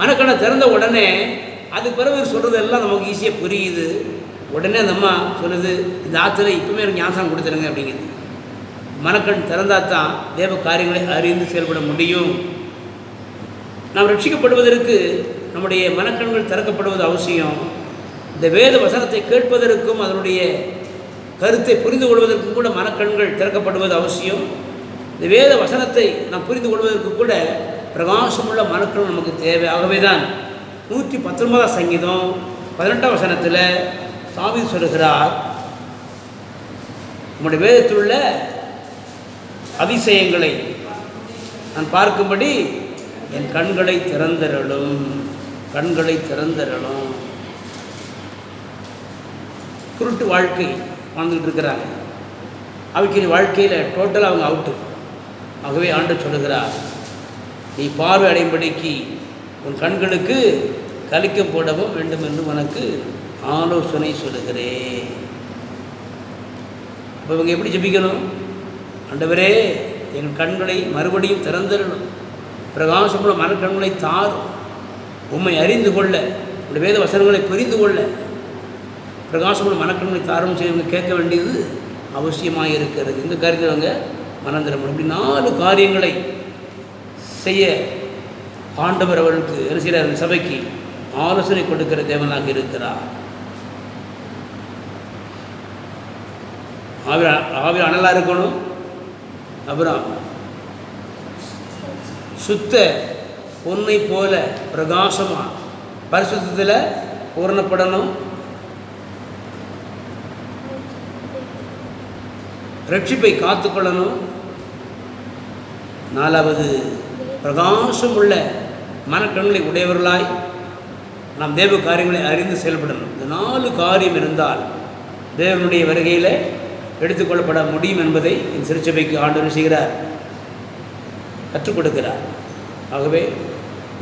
மனக்கண்ணை திறந்த உடனே அதுக்கு பிறகு சொல்கிறது எல்லாம் நமக்கு ஈஸியாக புரியுது. உடனே அந்த அம்மா சொல்லுது, இந்த ஆற்றுல இப்போமே எனக்கு ஞாபகம் கொடுத்துருங்க அப்படிங்குது. மனக்கண் திறந்தால் தான் தேவ காரியங்களை அறிந்து செயல்பட முடியும். நாம் ரட்சிக்கப்படுவதற்கு நம்முடைய மனக்கண்கள் திறக்கப்படுவது அவசியம். இந்த வேத வசனத்தை கேட்பதற்கும் அதனுடைய கருத்தை புரிந்து கொள்வதற்கும் கூட மனக்கண்கள் திறக்கப்படுவது அவசியம். இந்த வேத வசனத்தை நாம் புரிந்து கொள்வதற்கு கூட பிரகாசமுள்ள மனக்கண் நமக்கு தேவை. ஆகவே தான் 119 சங்கீதம் 18 வசனத்தில் தாவீது சொல்கிறார், நம்முடைய வேதத்தில் உள்ள அதிசயங்களை நான் பார்க்கும்படி என் கண்களை திறந்தரலும். குருட்டு வாழ்க்கை வாழ்ந்துகிட்டு இருக்கிறாங்க. அவைக்கு வாழ்க்கையில் டோட்டலாக அவங்க அவுட்டு. ஆகவே ஆண்டவர் சொல்லுகிறார், நீ பார்வை அடையும்படிக்கு உன் கண்களுக்கு கலிக்கம் போடவும் வேண்டும் என்று உனக்கு ஆலோசனை சொல்லுகிறேன். இப்போ இவங்க எப்படி ஜெபிக்கணும்? ஆண்டவரே, எங்கள் கண்களை மறுபடியும் திறந்திரணும், பிரகாசமுள்ள மனக்கண்களை தாரும், உம்மை அறிந்து கொள்ள, உடைய வேத வசனங்களை புரிந்து கொள்ள பிரகாசமுள்ள மனக்கண்களை தாரும் செய்ய கேட்க வேண்டியது அவசியமாக இருக்கிறது. இந்த காரியத்தில் அவங்க மனந்திரமும் இப்படி 4 காரியங்களை செய்ய ஆண்டவர் அவர்களுக்கு என்ன செய்கிறார், சபைக்கு ஆலோசனை கொடுக்கிற தேவனாக இருக்கிறார். ஆவி அனலாக இருக்கணும். அப்புறம் சுத்த பொன்னை போல பிரகாசமாக பரிசுத்தத்தில் பூரணப்படணும். ரட்சிப்பை காத்துக்கொள்ளணும். 4வது பிரகாசம் உள்ள மனக்கண்களை உடையவர்களாய் நாம் தேவ காரியங்களை அறிந்து செயல்படணும். இந்த 4 காரியம் இருந்தால் தேவனுடைய வருகையில் எடுத்துக்கொள்ளப்பட முடியும் என்பதை இந்த சிறுச்சபைக்கு ஆண்டவர் செய்கிறார், கற்றுக் கொடுக்கிறார். ஆகவே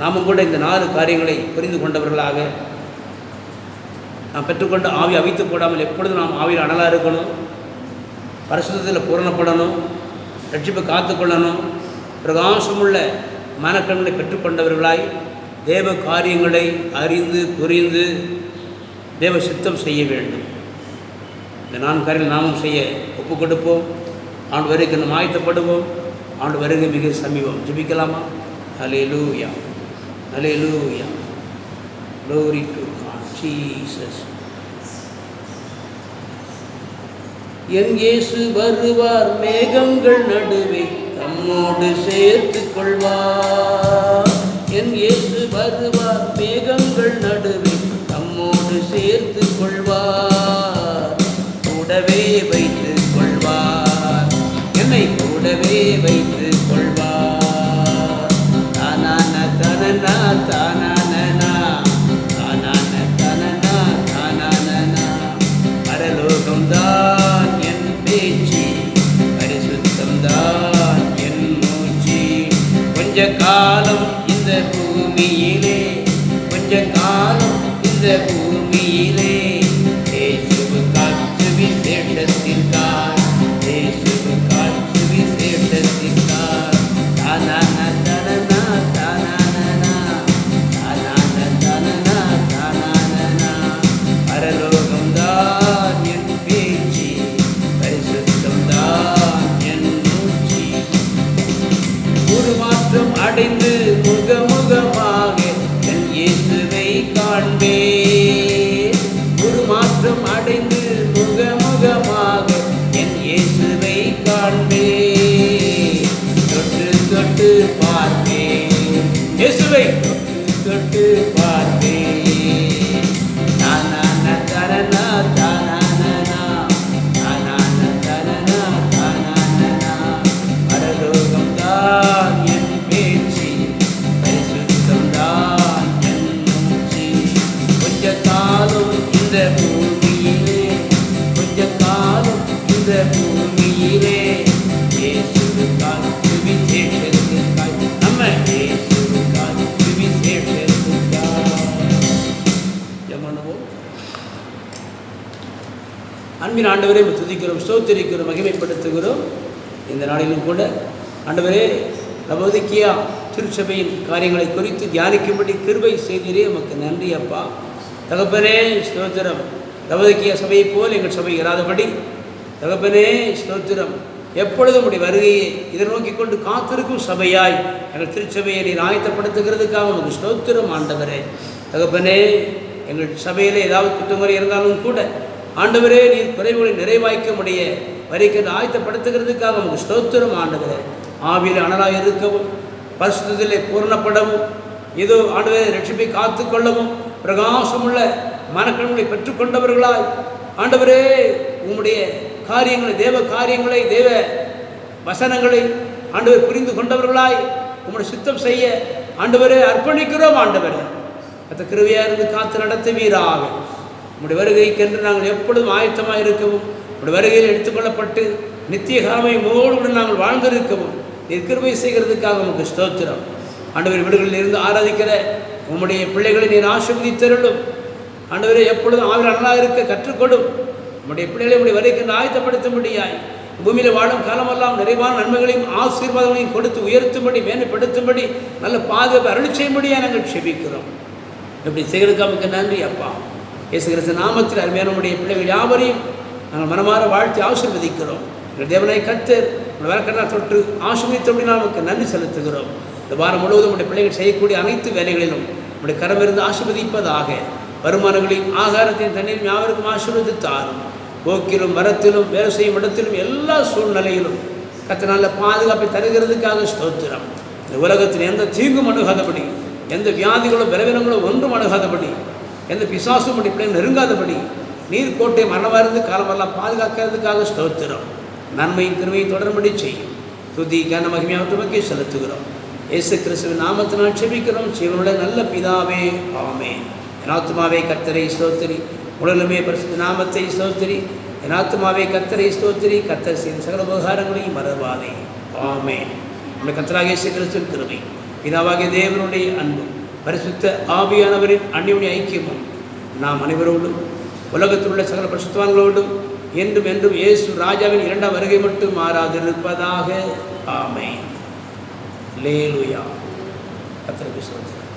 நாமும் கூட இந்த 4 காரியங்களை புரிந்து கொண்டவர்களாக நாம் பெற்றுக்கொண்ட ஆவி அவித்து போடாமல் எப்பொழுதும் நாம் ஆவியில் அனலாக இருக்கணும், பரிசுத்தத்தில் பூரணப்படணும், ரட்சிப்பை காத்துக்கொள்ளணும், பிரகாசமுள்ள மனக்கண்களை பெற்றுக்கொண்டவர்களாய் தேவ காரியங்களை அறிந்து புரிந்து தேவ சித்தம் செய்ய வேண்டும். இந்த 4 காரியங்கள் நாமும் செய்ய ஒப்பு கொடுப்போம். ஆண்டு வருகைக்கு நம்ம ஆயத்தப்படுவோம். ஆண்டு வருகை மிக சமீபம். ஜெபிக்கலாமா? ஹல்லேலூயா, ஹல்லேலூயா, glory to God, Jesus. என் இயேசு வருவார், மேகங்கள் நடுவே தம்மோடு சேர்த்து கொள்வார். என் இயேசு வருவார், மேகங்கள் நடுவே தம்மோடு சேர்த்து கொள்வார். கூடவே வைத்துக் கொள்வார், என்னை கூடவே வைத்துக் கொள்வார். தானான தனனா தானானா தானான தனனா தானானா. பரலோகம்தான் என் பேச்சு, பரிசுத்தம்தான் என் மூச்சு. கொஞ்ச காலம் இந்த பூமியிலே, கொஞ்ச காலம் இந்த பூமியிலே இயேசுவு காற்று விசேஷத்திற்காய், இயேசுவு காற்று விசேஷத்திற்காய். தானான தனனா தானானா தானான தனனா தானானா. பரலோகம்தான் என் பேச்சு, பரிசுத்தம்தான் என் மூச்சு. உருமாற்றம் அடைந்து முகமுகமாக என் இயேசு தொட்டு பார்ப்பேன், இயேசுவை தொட்டு தொட்டு பார்ப்பேன். தானானா தானானா தானானா தானானா தானானா தானானா. பரலோகம் தான் என் பேச்சு, பரிசுத்தம் தான் என் மூச்சு. கொஞ்ச காலம் இந்த பூமியிலே, கொஞ்ச காலம் இந்த பூமியிலே, இயேசுவுக்காய் சுவிசேஷத்துக்காய், நம்ம இயேசுவுக்காய் சுவிசேஷத்துக்காய் ஜெபம். அன்பின் ஆண்டவரே துதிக்கிறோம், ஸ்தோத்திரிக்கிறோம், மகிமைப்படுத்துகிறோம். இந்த நாளிலும் கூட ஆண்டவரே லவோதிக்கேயா திருச்சபையின் காரியங்களை குறித்து தியானிக்கும்படி கிருபை செய்தீரே, உமக்கு நன்றி அப்பா. தகப்பனே ஸ்தோத்திரம். லவோதிக்கேயா சபையை போல் எங்கள் சபை இராதபடி தகப்பனே ஸ்தோத்திரம், எப்பொழுதும் உடைய வருகையை எதிர்நோக்கி கொண்டு காத்திருக்கும் சபையாய் எங்கள் திருச்சபையை நீர் ஆயத்தப்படுத்துகிறதுக்காக உமக்கு ஸ்தோத்திரம் ஆண்டவரே. தகப்பனே எங்கள் சபையில் ஏதாவது குற்றமுறை இருந்தாலும் கூட ஆண்டவரே நீர் குறைவுகளை நிறைவாய்க்க முடிய வரைக்கு ஆயத்தப்படுத்துகிறதுக்காக உமக்கு ஸ்தோத்திரம் ஆண்டவரே. ஆவியில் அனலாக இருக்கவும், பரிசுத்தத்திலே பூரணப்படவும், ஏதோ ஆண்டவரே ரட்சிப்பை காத்து கொள்ளவும், பிரகாசமுள்ள மனக்கண்களை பெற்றுக்கொண்டவர்களாய் ஆண்டவரே உம்முடைய காரியங்களை, தேவ காரியங்களை, தேவ வசனங்களை ஆண்டவர் புரிந்து கொண்டவர்களாய் உம்முடைய சுத்தம் செய்ய ஆண்டவரே அர்ப்பணிக்கிறோம் ஆண்டவரே. அந்த கிருபையாக இருந்து காத்து நடத்துவீராக. உம்முடைய வருகைக்கென்று நாங்கள் எப்பொழுதும் ஆயத்தமாக இருக்கவும், உம்முடைய வருகையில் எடுத்துக்கொள்ளப்பட்டு நித்திய காலமை மோடுடன் நாங்கள் வாழ்ந்திருக்கவும் நீர் கிருபை செய்கிறதுக்காக உமக்கு ஸ்தோத்திரம் ஆண்டவர். வீடுகளில் இருந்து ஆராதிக்கிற உம்முடைய பிள்ளைகளை நீர் ஆசீர்வதித்தருளும் ஆண்டவரே. எப்பொழுதும் ஆவியில் அனலாக இருக்க கற்றுக்கொடும். நம்முடைய பிள்ளைகளை உடைய வரைக்கும் ஆயத்தப்படுத்தும்படியாய் பூமியில் வாழும் காலமெல்லாம் நிறைவான நன்மைகளையும் ஆசீர்வாதங்களையும் கொடுத்து உயர்த்தும்படி, மேன்மைப்படுத்தும்படி, நல்ல பாதுகாப்பு அருள் செய்யும்படியாக நாங்கள் செபிக்கிறோம். இப்படி செய்கிறதுக்காக நமக்கு நன்றி அப்பா. இயேசு கிறிஸ்து நாமத்தில் அருமையான நம்முடைய பிள்ளைகள் யாவரையும் நாங்கள் மனமாற வாழ்த்தி ஆசீர்வதிக்கிறோம். எங்கள் தேவனை கர்த்தர் உங்கள் வழக்கெல்லாம் தொற்று ஆசீர்வதித்தபடி நமக்கு நன்றி செலுத்துகிறோம். இந்த வாரம் முழுவதும் உடைய பிள்ளைகள் செய்யக்கூடிய அனைத்து வேலைகளிலும் உடைய கரமிருந்து ஆசீர்வதிப்பதாக. வருமானங்களையும் ஆகாரத்தையும் தண்ணீரும் யாவருக்கும் ஆசீர்வதித்து தாரும். போக்கிலும் மரத்திலும் வேலை செய்யும் இடத்திலும் எல்லா சூழ்நிலையிலும் கர்த்தர் நல்ல பாதுகாப்பை தருகிறதுக்காக ஸ்தோத்திரம். இந்த உலகத்தில் எந்த தீங்கும் அணுகாதபடி, எந்த வியாதிகளும் பலவீனங்களும் ஒன்றும் அணுகாதபடி, எந்த பிசாசும் இப்படி நெருங்காதபடி நீர் கோட்டை மரணமாயிருந்து காலமெல்லாம் பாதுகாக்கிறதுக்காக ஸ்தோத்திரம். நன்மையும் கிருமையும் தொடரும்படி செய்யும். துதி கன மகிமையாவற்றுமக்கே செலுத்துகிறோம். இயேசு கிறிஸ்துவின் நாமத்தினால் செபிக்கிறோம் ஜீவனுடைய நல்ல பிதாவே, ஆமென். என் ஆத்துமாவே கர்த்தரை ஸ்தோத்திரி, உடலுமே பரிசுத்த நாமத்தை ஸ்தோத்திரி. என் ஆத்துமாவே கர்த்தரை ஸ்தோத்திரி, கர்த்தர் செய்த சகல உபகாரங்களையும் மறவாதே, ஆமென். நம்முடைய கர்த்தராகிய இயேசு கிறிஸ்துவின் கிருபை, பிதாவாகிய தேவனுடைய அன்பும், பரிசுத்த ஆவியானவரின் அன்னியுடைய ஐக்கியமும் நாம் அனைவரோடும் உலகத்தில் உள்ள சகல பரிசுத்தவான்களோடும் என்றும் என்றும் இயேசு ராஜாவின் இரண்டாம் வருகை மட்டும் மாறாதிருப்பதாக, ஆமென். அல்லேலூயா. கர்த்தருக்கு ஸ்தோத்திரம்.